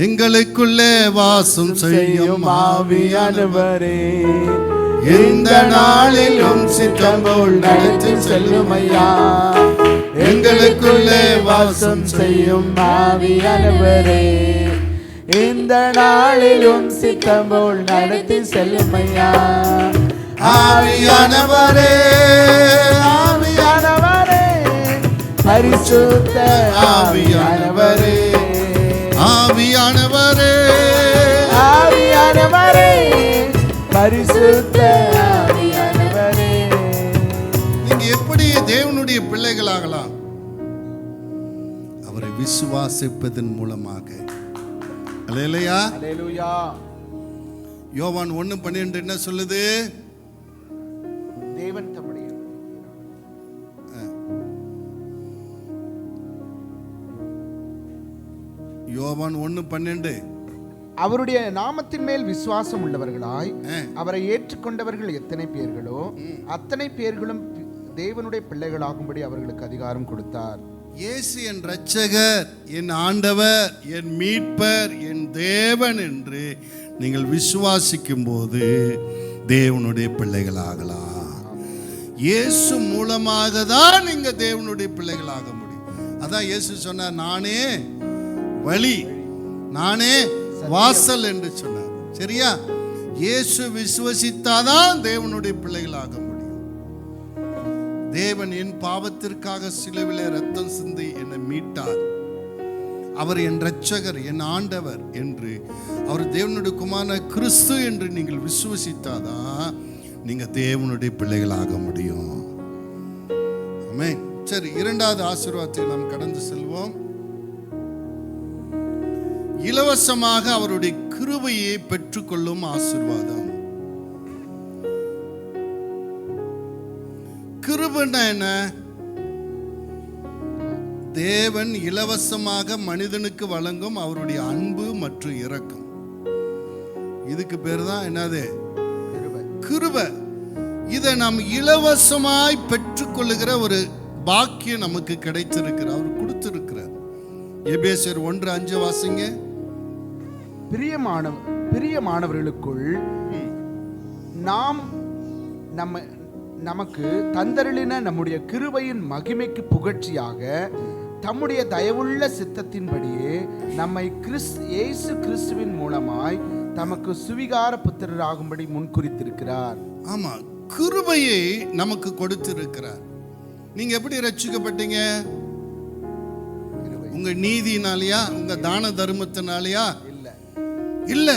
எங்களுக்குள்ளே வாசம் செய்யும் ஆவியானவரே, இந்த நாளிலும் சித்தம் போல் நடத்தி செல்லும் ஐயா. எங்களுக்குள்ளே வாசம் செய்யும் ஆவியானவரே, இந்த நாளிலும் சித்தம் போல் நடத்தி செல்லும் ஐயா. ஆவியானவரே, ஆவியானவரே, பரிசுத்த ஆவியானவரே, ஆவியானவரே, ஆவியானவரே, பரிசுத்த ஆவியானவரே. நீங்க எப்படி தேவனுடைய பிள்ளைகளாகலாம்? அவரை விசுவாசிப்பதன் மூலமாக. அல்லேலூயா. அல்லேலூயா. யோவான் 1:12 என்ன சொல்லுது? தேவன் தம்முடைய யோவான் 1:12 அவருடைய நாமத்தின் மேல் விசுவாசம் உள்ளவர்களாய் அவரை ஏற்றுக்கொண்டவர்கள் எத்தனை பேர்களோ அத்தனை பேர்களும் தேவனுடைய பிள்ளைகளாகும்படி அவர்களுக்கு அதிகாரம் கொடுத்தார். இயேசு என் இரட்சகர், என் ஆண்டவர், என் மீட்பர், என் தேவன் என்று நீங்கள் விசுவாசிக்கும் போது தேவனுடைய பிள்ளைகளாகலாம். இயேசு மூலமாக தான் நீங்க தேவனுடைய பிள்ளைகளாக முடியும். அதான் இயேசு சொன்னார், நானே வழி, நானே வாசல் என்று சொன்னார். சரியா? இயேசு விசுவசித்தாதான் தேவனுடைய பிள்ளைகளாக முடியும். தேவன் என் பாவத்திற்காக சிலுவிலே ரத்தம் சிந்தி என்னை மீட்டார். அவர் என் இரட்சகர், என் ஆண்டவர் என்று, அவர் தேவனுடைய குமாரன கிறிஸ்து என்று நீங்கள் விசுவசித்தாதான் நீங்க தேவனுடைய பிள்ளைகளாக முடியும். ஆமென். சரி, இரண்டாவது ஆசீர்வாதத்தை நாம் கடந்து செல்வோம். இலவசமாக அவருடைய கிருபையை பெற்றுக்கொள்ளும் ஆசீர்வாதம். கிருபைன்னா என்ன? தேவன் இலவசமாக மனிதனுக்கு வழங்கும் அவருடைய அன்பு மற்றும் இரக்கம். இதுக்கு பேர் தான் என்னது? கிருபை. இதை நாம் இலவசமாய் பெற்றுக்கொள்ளுகிற ஒரு பாக்கியம் நமக்கு கிடைத்திருக்கிறார், அவர் கொடுத்திருக்கிறார். எபேசியர் 1:5 வாசிங்க. பிரியமானவர்களுக்குள் நாம் நமக்கு தந்தருளின நம்முடைய கிருபையின் மகிமைக்கு புகழ்ச்சியாக தம்முடைய தயவுள்ள சித்தத்தின்படியே நம்மை இயேசு கிறிஸ்துவின் மூலமாய் தமக்கு சுவிகார புத்திரராகும்படி முன்குறித்திருக்கிறார். ஆமா, கிருபையை நமக்கு கொடுத்திருக்கிறார். நீங்க எப்படி ரட்சிக்கப்பட்டீங்க? உங்க நீதினாலயா, உங்க தான தர்மத்தினாலயா? இல்ல,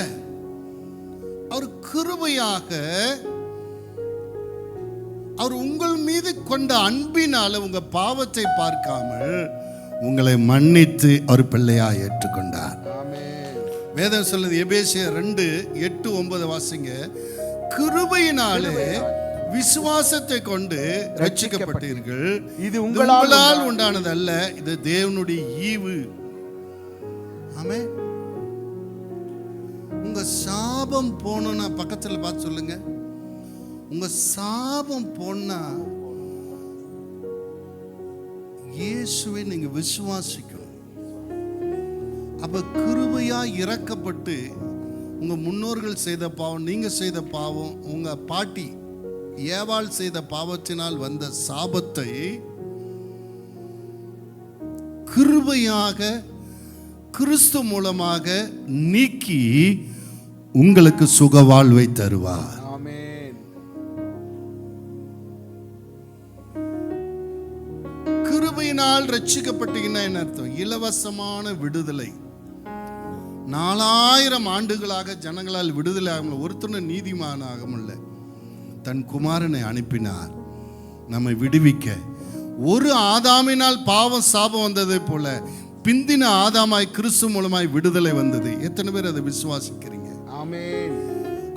அவர் கிருபையாக, அவர் உங்கள் மீது கொண்ட அன்பினால உங்க பாவத்தை பார்க்காமல் உங்களை மன்னித்து அவர் பிள்ளையா ஏற்றுக்கொண்டார். வேதம் சொல்லுது, எபேசியர் 2:8-9 வாசிங்க. கிருபையினாலே விசுவாசத்தை கொண்டு ரட்சிக்கப்பட்டீர்கள், இது உங்களால் உண்டானது அல்ல, இது தேவனுடைய ஈவு. ஆமென். உங்க சாபம் போனா பக்கத்துல பார்த்து சொல்லுங்க, உங்க சாபம் போனா இயேசுவை நீங்க விசுவாசிக்கணும். அப்ப கிருபையா இறக்கப்பட்டு உங்க முன்னோர்கள் செய்த பாவம், நீங்க செய்த பாவம், உங்க பாட்டி ஏவாள் செய்த பாவத்தினால் வந்த சாபத்தை கிருபையாக கிறிஸ்து மூலமாக நீக்கி உங்களுக்கு சுக வாழ்வை தருவார். கிருபையினால் ரட்சிக்கப்பட்டீங்கன்னா என்ன அர்த்தம்? இலவசமான விடுதலை. 4000 ஆண்டுகளாக ஜனங்களால் விடுதலை ஆகல, ஒருத்தனும் நீதிமானாக முடியல. தன் குமாரனை அனுப்பினார் நம்மை விடுவிக்க. ஒரு ஆதாமினால் பாவம் சாபம் வந்ததை போல பிந்தின ஆதாமாய் கிறிஸ்து மூலமாய் விடுதலை வந்தது. எத்தனை பேர் அதை விசுவாசிக்கிறீங்க? ஆமென்.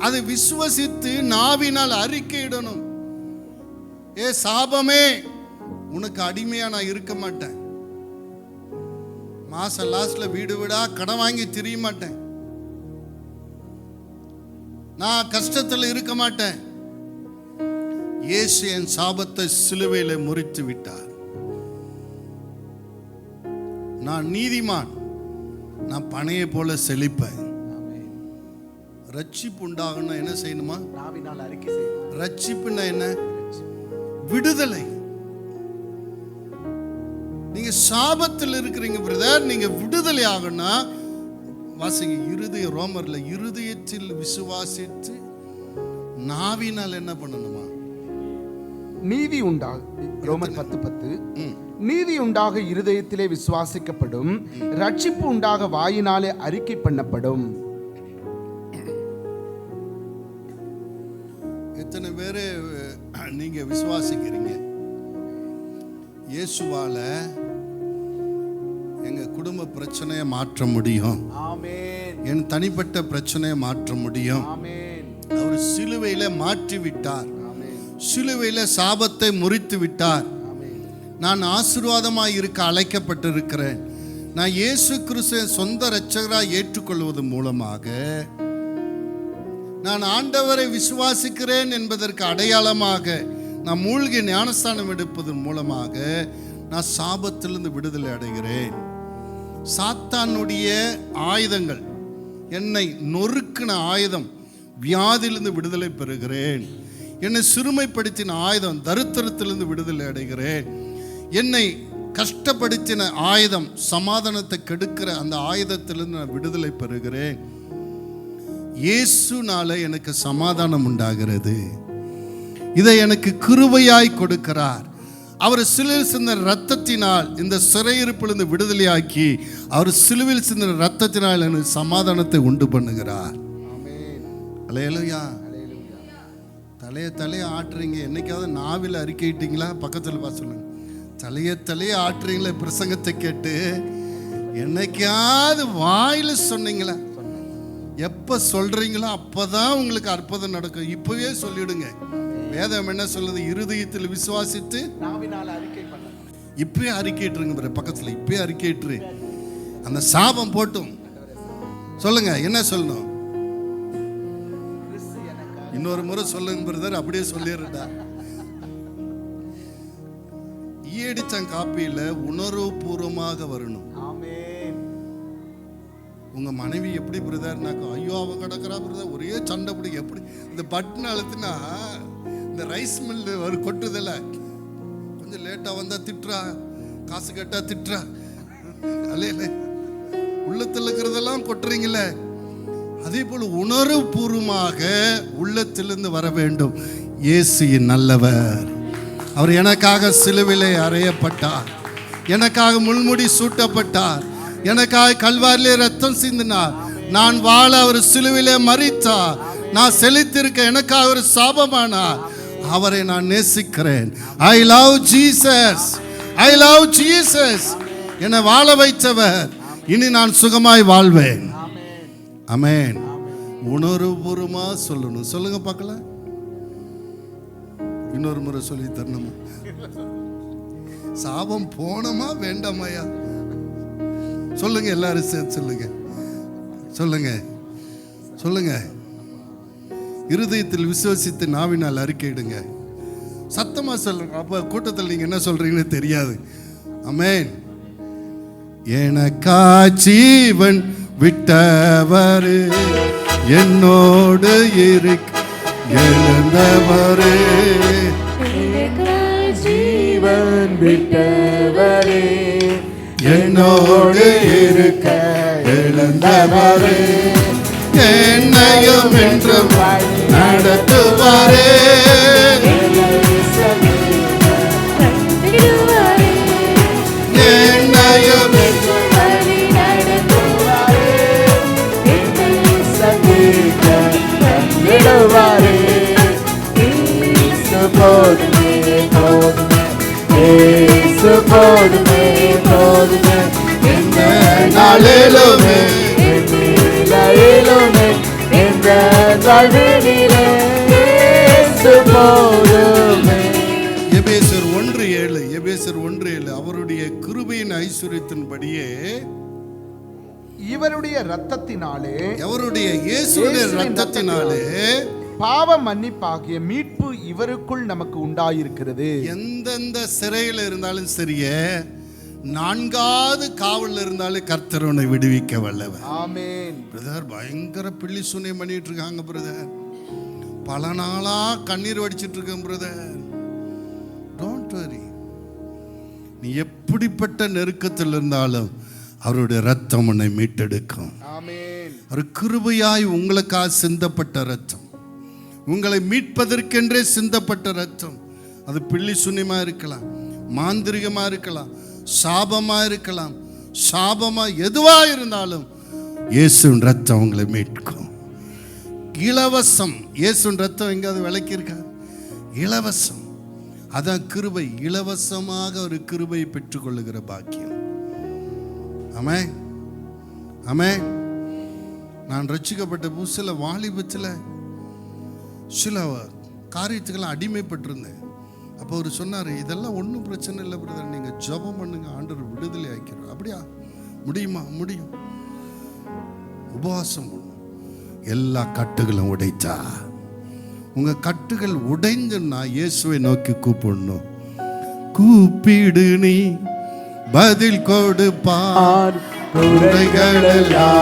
அதை விசுவாசித்து நாவினால் அறிக்கையிடணும். ஏ சாபமே, உனக்கு அடிமையா நான் இருக்க மாட்டேன். மாசம் லாஸ்ட்ல வீடு வீடா கடன் வாங்கி திரிய மாட்டேன். நான் கஷ்டத்தில் இருக்க மாட்டேன். இயேசு என் சாபத்தை சிலுவையில முறித்து விட்டார். நான் நீதிமான், நான் பனையை போல செழிப்பேன். ரட்சிப்பு உண்டாகணும் என்ன செய்யணுமா? நாவினால் அறிக்கை செய்யணும். ரட்சிப்புன்னா என்ன? விடுதலை. நீங்க சாபத்தில் இருக்கிறீங்க பிரதர், நீங்க விடுதலை ஆகணும்னா வாசிங்க இருதய ரோமர்ல, இருதயத்தில் விசுவாசித்து நாவினால் என்ன பண்ணணுமா? நீதி உண்டாக. ரோமர் 10:10. நீதி உண்டாக இருதயத்திலே விசுவாசிக்கப்படும், ரட்சிப்பு உண்டாக வாயினாலே அறிக்கை பண்ணப்படும். எத்தனை பேரு நீங்க விசுவாசிக்கிறீங்க இயேசுவால எங்க குடும்ப பிரச்சனையை மாற்ற முடியும், ஆமென், என் தனிப்பட்ட பிரச்சனையை மாற்ற முடியும். ஆமென். அவர் சிலுவையில மாற்றி விட்டார். ஆமென். சிலுவையில சாபத்தை முறித்து விட்டார். ஆமென். நான் ஆசீர்வாதமாய் இருக்க அழைக்கப்பட்டிருக்கிறேன். நான் இயேசு கிறிஸ்துவை சொந்த இரட்சகராய் ஏற்றுக்கொள்வது மூலமாக, நான் ஆண்டவரை விசுவாசிக்கிறேன் என்பதற்கு அடையாளமாக நான் மூழ்கி ஞானஸ்தானம் எடுப்பதன் மூலமாக நான் சாபத்திலிருந்து விடுதலை அடைகிறேன். சாத்தானுடைய ஆயுதங்கள், என்னை நொறுக்கின ஆயுதம், வியாதியிலிருந்து விடுதலை பெறுகிறேன். என்னை சிறுமைப்படுத்தின ஆயுதம், தரித்திரத்திலிருந்து விடுதலை அடைகிறேன். என்னை கஷ்டப்படுத்தின ஆயுதம், சமாதானத்தை கெடுக்கிற அந்த ஆயுதத்திலிருந்து நான் விடுதலை பெறுகிறேன். இயேசுனால எனக்கு சமாதானம் உண்டாகிறது. இதை எனக்கு கிருபையாய் கொடுக்கிறார். அவர் சிலுவையில் சிந்தின இரத்தத்தினால் இந்த சிறையிருப்பிலிருந்து விடுதலையாக்கி, அவர் சிலுவையில் சிந்தின இரத்தத்தினால் எனக்கு சமாதானத்தை உண்டு பண்ணுகிறார். அல்லேலூயா. தலையை ஆட்டுறீங்க. என்னைக்காவது நாவில் அறிக்கையிட்டீங்களா? பக்கத்தில் பார்த்து சொல்லுங்க. தலையை ஆட்டுறீங்களா? பிரசங்கத்தை கேட்டு என்னைக்காவது வாயில சொன்னீங்களா? எப்ப சொல்றீங்களோ அப்பதான் உங்களுக்கு அற்புதம் நடக்கும். இப்பவே சொல்லிடுங்க. வேதம் என்ன சொல்லுது? இருதயத்தில் விசுவாசித்து நாவினால் அறிக்கை பண்ணணும். இப்பவே அறிக்கையிட்டுருங்க. பக்கத்துல இப்பவே அறிக்கையிட்டு அந்த சாபம் போட்டும் சொல்லுங்க. என்ன சொல்லணும்? இன்னொரு முறை சொல்லுங்க பிரதர். அப்படியே சொல்லிடுறா. ஈயடிச்சான் காப்பியில உணர்வு பூர்வமாக வரணும். உங்க மனைவி எப்படி பிரதர்னாக்கா, ஐயோ அவ கிடக்குறா பிரதர், ஒரே சண்டை பிடிக்க. எப்படி இந்த பட்டன் அழுத்தினா இந்த ரைஸ் மில் ஒரு கொட்டுதில்ல, கொஞ்சம் லேட்டா வந்தா திட்டுறா, காசு கேட்டா திட்டுறா. அல்ல உள்ளத்தில் இருக்கிறதெல்லாம் கொட்டுறீங்களே, அதே போல உணர்வு பூர்வமாக உள்ளத்திலிருந்து வர வேண்டும். இயேசு நல்லவர். அவர் எனக்காக சிலுவிலே அறையப்பட்டார், எனக்காக முள்முடி சூட்டப்பட்டார், எனக்காக கல்வாரிலே ரத்தம் சிந்தினார். நான் வாழ அவர் சிலுவிலே மரித்தார். நான் செழித்திருக்க எனக்காக ஒரு சாபமானார். அவரை நான் நேசிக்கிறேன். I love Jesus, I love Jesus. என்னை வாழ வைத்தவர், இனி நான் சுகமாய் வாழ்வேன். ஆமென். உணர்வுபூர்வமா சொல்லணும். சொல்லுங்க பார்க்கலாம். இன்னொரு முறை சொல்லி தரணுமா? சாபம் போனமா வேண்டாமையா? சொல்லுங்க. எல்லாரும் சேர்த்து சொல்லுங்க. சொல்லுங்க சொல்லுங்க. இருதயத்தில் விசுவாசித்து நாவினால் அறிக்கையிடுங்க. சத்தமா சொல்லுங்க. அப்ப கூட்டத்தில் நீங்க என்ன சொல்றீங்கன்னு தெரியாது. ஆமென். எனக்கா ஜீவன் விட்டவர், என்னோடு இருக்க எழுந்தவர், ஜீவன் விட்டவரே, என்னோடு இருக்க எழுந்தவரே, என்னையும் என்றும் நடத்துவாரே, போதுமே, இயேசு போதுமே, போதுமே, எந்த நாளிலுமே, நிலையிலுமே, எந்த வாழ்வினிலே, இயேசு போதுமே. எபேசியர் 1:7, எபேசியர் 1:7, அவருடைய கிருபையின் ஐஸ்வரியத்தின்படியே இவருடைய இரத்தத்தினாலே, அவருடைய இயேசுவின் இரத்தத்தினாலே பாவ மன்னிப்பாகிய மீட்பு இவருக்குள் நமக்கு உண்டாயிருக்கிறது. எந்தெந்த சிறையில் இருந்தாலும் சரியே, 4வது காவல்ல இருந்தாலும் கர்த்தர் உன்னை விடுவிக்க வல்லவர். ஆமென். பிரதர் பயங்கர பிள்ளி சுனியம் பண்ணிட்டு இருக்காங்க பிரதர், பல நாளா கண்ணீர் வடிச்சிட்டு இருக்கேன் பிரதர். டோன்ட் வரி, நீ எப்படிப்பட்ட நெருக்கத்தில் இருந்தாலும் அவருடைய ரத்தம் உன்னை மீட்டெடுக்கும். ஆமென். ஒரு கிருபையாய் உங்களுக்காக சிந்தப்பட்ட ரத்தம், உங்களை மீட்பதற்கென்றே சிந்தப்பட்ட ரத்தம். அது பிள்ளி சுனியமா இருக்கலாம், மாந்திரிகமா இருக்கலாம், சாபமா இருக்கலாம், சாபமா எதுவா இருந்தாலும் இயேசுவின் ரத்தம் உங்களை மீட்கும். இலவசம். இயேசுவின் ரத்தம் எங்காவது விலைக்கு இருக்கா? இலவசம். அதான் கிருபை. இலவசமாக ஒரு கிருபையை பெற்றுக்கொள்ளுகிற பாக்கியம். ஆமென், ஆமென். நான் ரட்சிக்கப்பட்ட புதுசில் வாலிபத்தில் சில காரியத்துக்கெல்லாம் அடிமைப்பட்டிருந்தேன். அப்போ அவர் சொன்னார், இதெல்லாம் ஒன்றும் பிரச்சனை இல்லை பிரதர், நீங்கள் ஜெபம் பண்ணுங்க, ஆண்டவர் விடுதலை ஆக்கிறார். அப்படியா? முடியுமா? முடியும். உபவாசம் பண்ணும். எல்லா கட்டுகளும் உடைத்தா. உங்கள் கட்டுகள் உடைஞ்சுன்னா இயேசுவை நோக்கி கூப்பிடணும். கூப்பிடு நீ பதில் கொடுப்பார், குறைகளெல்லாம்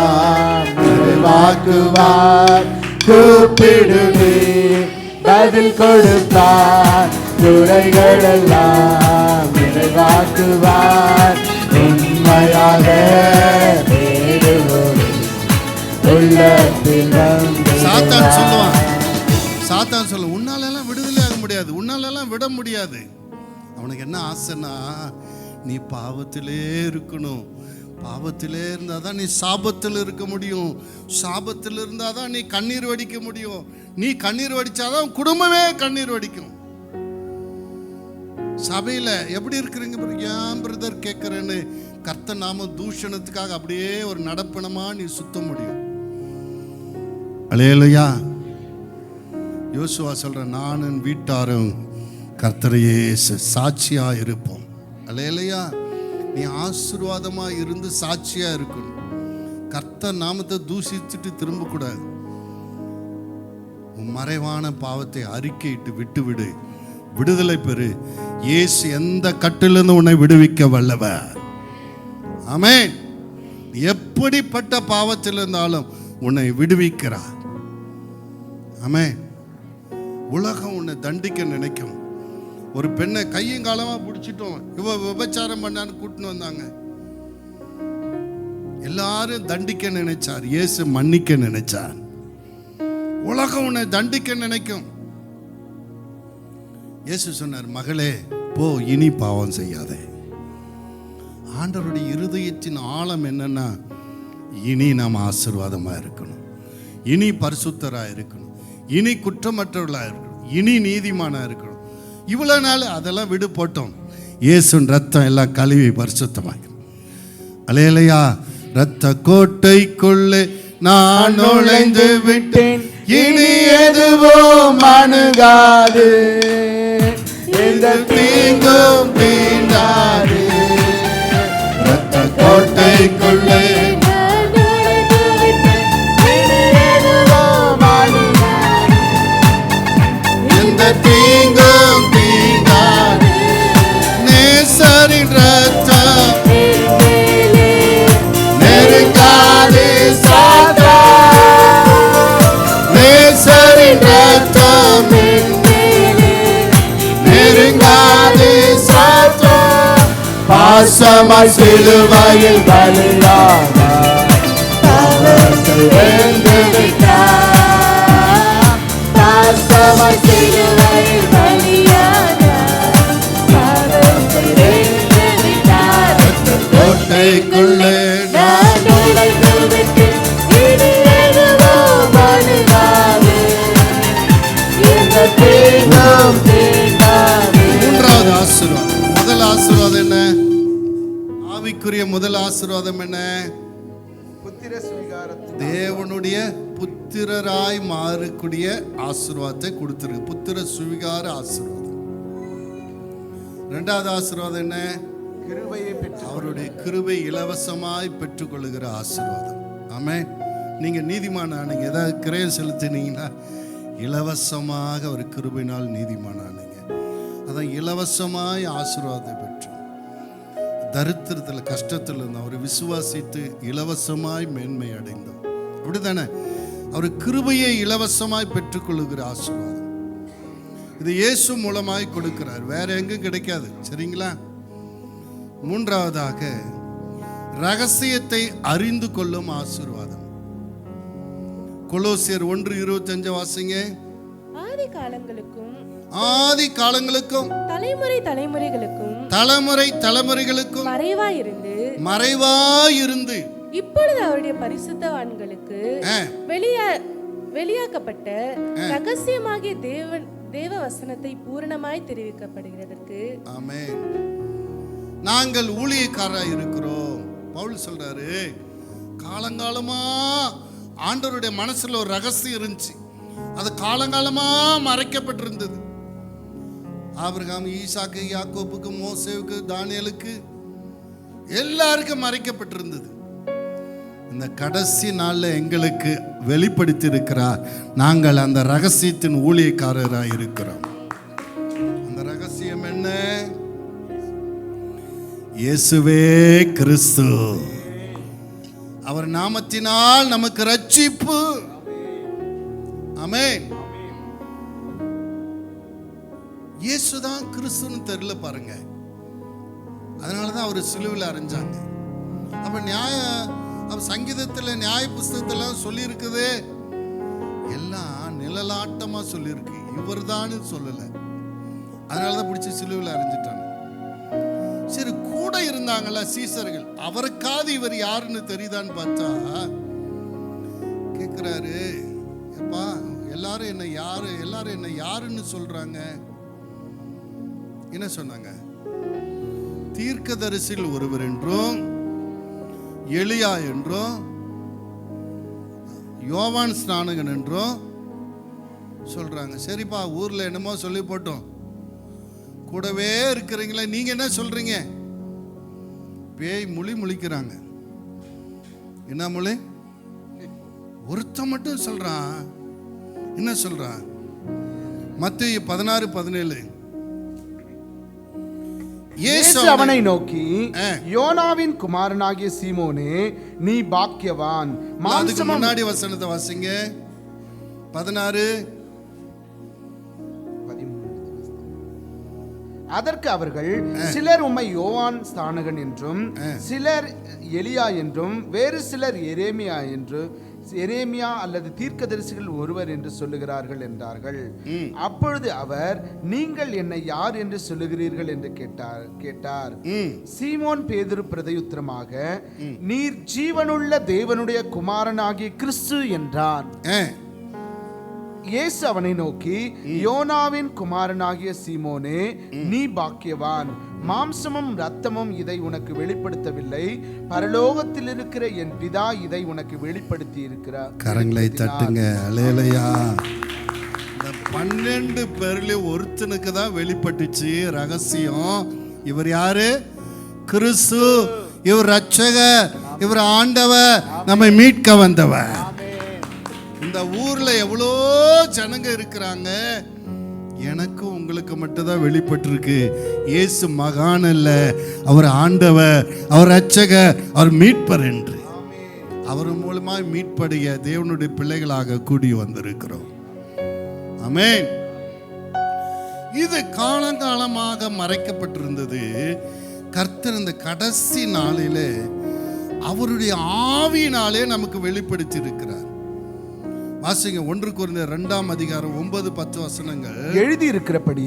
நிறைவாக்குவார். கூப்பிடு நீ பதில் கொடுப்பார், குறைகளெல்லாம் நிறைவாக்குவார். உண்மையாக சாத்தான் சொல்லுவான், சாத்தான் சொல்ல, உன்னாலெல்லாம் விடுதலை ஆக முடியாது, உன்னாலெல்லாம் விட முடியாது. அவனுக்கு என்ன ஆசைன்னா, நீ பாவத்திலே இருக்கணும். பாவத்திலே இருந்தால் தான் நீ சாபத்தில் இருக்க முடியும். சாபத்தில் இருந்தால் தான் நீ கண்ணீர் வடிக்க முடியும். நீ கண்ணீர் வடிச்சாதான் குடும்பமே கண்ணீர் வடிக்கும். சபையில் எப்படி இருக்கிறீங்க ஏன் பிரதர் கேட்குறேன்னு கர்த்தர் நாம தூஷணத்துக்காக அப்படியே ஒரு நடப்பணமா நீ சுத்த முடியும். அல்லேலூயா. யோசுவா சொல்ற, நானும் வீட்டாரும் கர்த்தரையே சாட்சியா இருப்போம். அல்லேலூயா. நீ ஆசீர்வாதமா இருந்து சாட்சியா இருக்கணும். கர்த்தர் நாமத்தை தூஷிச்சுட்டு திரும்ப கூடாது. உன் மறைவான பாவத்தை அறிக்கையிட்டு விட்டுவிடு, விடுதலை பெறு. இயேசு எந்த கட்டிலிருந்து உன்னை விடுவிக்க வல்லவர். ஆமென். எப்படிப்பட்ட பாவத்தில் இருந்தாலும் உன்னை விடுவிக்கிறார். ஆமென். உலகம் உன்னை தண்டிக்க நினைக்கும். ஒரு பெண்ணை கையும் காலமா பிடிச்சிட்டோம், இவ விபச்சாரம் பண்ணான்னு கூட்டின்னு வந்தாங்க. எல்லாரும் தண்டிக்க நினைச்சார், இயேசு மன்னிக்க நினைச்சார். உலகம் உன்னை தண்டிக்க நினைக்கும். இயேசு சொன்னார், மகளே போ, இனி பாவம் செய்யாதே. ஆண்டவருடைய இருதயத்தின் ஆழம் என்னன்னா, இனி நாம் ஆசீர்வாதமா இருக்கணும், இனி பரிசுத்தரா இருக்கணும், இனி குற்றமற்றவர்களா இருக்கணும், இனி நீதிமானா இருக்கணும். இவ்வளவு நாள் அதெல்லாம் விடு போட்டோம். இயேசுவின் ரத்தம் எல்லாம் கழுவி பரிசுத்தமாக. அல்லேலூயா. ரத்த கோட்டைக்குள்ளே நான் நுழைந்து விட்டேன், இனி எதுவும் அணுகாது, எந்த தீங்கும் தீண்டாது. ரத்த கோட்டைக்குள்ளே எந்த தீங்கும் தீண்டாது. நேசரின் ரத்தம் நெருங்காது சாத்தான். நேசரின் ரத்தம் நெருங்காது சாத்தான். பாசமாய் சிலுவையில் பலியானார், பாவத்தை வென்று விட்டார். பாசமாய் சிலுவையில் பலியானார், பாவத்தை வென்று விட்டார். கோட்டைக்குள்ளே நான் நுழைந்து விட்டேன், இனி எதுவும் அணுகாது, எந்த தீங்கும் தீண்டாது. ஆசீர்வாதம் என்ன? ஆவிக்குரிய முதல் ஆசீர்வாதம் என்ன? புத்திர சுவிகாரத்தின் தேவனுடைய புத்திரராய் மாறக்கூடிய ஆசீர்வாதத்தை கொடுத்திருக்கு. புத்திர சுவிகார ஆசீர்வாதம். இரண்டாவது ஆசீர்வாதம் என்ன? கிருபையை பெற்று அவருடைய கிருபை இலவசமாய் பெற்றுக்கொள்ளுகிற ஆசீர்வாதம். ஆமென். நீங்க நீதிமானானீங்க, ஏதாவது கிரயம் செலுத்தினீங்கன்னா இலவசமாக அவர் கிருபையினால் நீதிமானானீங்க. அதான் இலவசமாய் ஆசீர்வாதத்தை பெற்றோம். தரித்திரத்தில் கஷ்டத்தில் இருந்தோம், அவரை விசுவாசித்து இலவசமாய் மேன்மை அடைந்தோம். அப்படித்தானே? அவர் கிருபையை இலவசமாய் பெற்றுக்கொள்ளுகிற ஆசீர்வாதம். இது இயேசு மூலமாய் கொடுக்கிறார், வேற எங்கும் கிடைக்காது. சரிங்களா? மூன்றாவதாக ரகசியத்தை அறிந்து கொள்ளும் ஆசீர்வாதம். கொலோசியர் 1:25 வாசிங்க. ஆதி காலங்களுக்கும் ஆதி காலங்களுக்கும் தலைமுறை தலைமுறைகளுக்கும் தலைமுறை தலைமுறைகளுக்கும் மறைவாயிருந்து இப்பொழுது அவருடைய பரிசுத்தவான்களுக்கு வெளியாக்கப்பட்ட ரகசியமாகிய தேவ வசனத்தை பூரணமாய் தெரிவிக்கப்படுகிறதற்கு ஆமென். நாங்கள் ஊழியக்காரராய் இருக்கிறோம். பவுல் சொல்றாரு, காலங்காலமா ஆண்டவருடைய மனசுல ஒரு ரகசியம் இருந்துச்சு, அது காலங்காலமா மறைக்கப்பட்டிருந்தது. ஆபிரகாம், ஈசாக்கு, யாக்கோப்புக்கு, மோசேவுக்கு, தானியேலுக்கு எல்லாருக்கும் மறைக்கப்பட்டிருந்தது. இந்த கடைசி நாள்ல எங்களுக்கு வெளிப்படுத்தி இருக்கிறார். நாங்கள் அந்த ரகசியத்தின் ஊழியக்காரராய் இருக்கிறோம். அந்த ரகசியம் என்ன? இயேசுவே கிறிஸ்து. அவர் நாமத்தினால் நமக்கு ரட்சிப்பு. ஆமென். இயேசுதான் கிறிஸ்துன்னு தெரியல பாருங்க. அதனாலதான் அவர் சிலுவையில் அறைஞ்சாங்க. அப்ப சங்கீதத்தில் நியாய புஸ்தகத்தில் சொல்லி இருக்குது, எல்லாம் நிழலாட்டமா சொல்லியிருக்கு, இவர் தான் சொல்லல. அதனாலதான் பிடிச்சி சிலுவையில் அறைஞ்சிட்டாங்க. சரி, கூட இருந்தாங்களா சீசர்கள், அவருக்காவது இவர் யாருன்னு தெரியுதான்னு பார்த்தா கேட்கிறாரு, எப்பா எல்லாரும் என்ன யாருன்னு சொல்றாங்க? என்ன சொன்னாங்க? தீர்க்கதரிசியில் ஒருவர் என்றும், எலியா என்றும், யோவான் ஸ்நானகன் என்றும் சொல்றாங்க. சரிப்பா, ஊர்ல என்னமோ சொல்லி போட்டோம், கூடவே இருக்கிறீங்களே, நீங்க என்ன சொல்றீங்க? பேய் மொழி முழிக்கிறாங்க. என்ன மொழி? ஒருத்தன் மட்டும் சொல்றான். என்ன சொல்றான்? மத்தேயு 16:17. இயேசு அவனை நோக்கி, யோனாவின் குமாரனாகிய சீமோனே, நீ பாக்கியவான். அதுக்கு முன்னாடி வசனத்தை வாசிங்க. 16:13. அதற்கு அவர்கள், சிலர் உம்மை யோவான் ஸ்நானகன் என்றும், சிலர் எலியா என்றும், வேறு சிலர் எரேமியா அல்லது தீர்க்கதரிசிகள் ஒருவர் என்று சொல்லுகிறார்கள் என்றார்கள். அப்பொழுது அவர், நீங்கள் என்னை யார் என்று சொல்லுகிறீர்கள் என்று கேட்டார். சீமோன் பேதுரு பிரதியுத்தரமாக, நீர் ஜீவனுள்ள தேவனுடைய குமாரனாகிய கிறிஸ்து என்றான். இயேசு அவனை நோக்கி, யோனாவின் குமாரனாகிய சீமோனே, நீ பாக்கியவான். மாம்சமும் இரத்தமும் இதை உனக்கு வெளிப்படுத்தவில்லை, பரலோகத்தில் இருக்கிற என் பிதா இதை உனக்கு வெளிப்படுத்தி இருக்கிறார். கரங்களை தட்டுங்க. அல்லேலூயா. இந்த 12 பேர்ல ஒருத்தனுக்கு தான் வெளிப்பட்டுச்சு ரகசியம். இவர் யாரு? கிறிஸ்து. இவர் ரட்சகர், இவர் ஆண்டவர், நம்மை மீட்க வந்தவர். இந்த ஊர்ல எவ்வளோ ஜனங்க இருக்கிறாங்க, எனக்கு உங்களுக்கு மட்டும்தான் வெளிப்பட்டிருக்கு. இயேசு மகான் அல்ல, அவர் ஆண்டவர், அவர் ரட்சகர், அவர் மீட்பர் என்று. அவர் மூலமாய் மீட்படைய தேவனுடைய பிள்ளைகளாக கூடி வந்திருக்கிறோம். ஆமென். இது காலங்காலமாக மறைக்கப்பட்டிருந்தது. கர்த்தர் இந்த கடைசி நாளிலே அவருடைய ஆவியினாலே நமக்கு வெளிப்படுத்தி இருக்கிறார். வாசிங்க 1 கொரிந்தியர் 2:9-10 எழுதியிருக்கிறபடி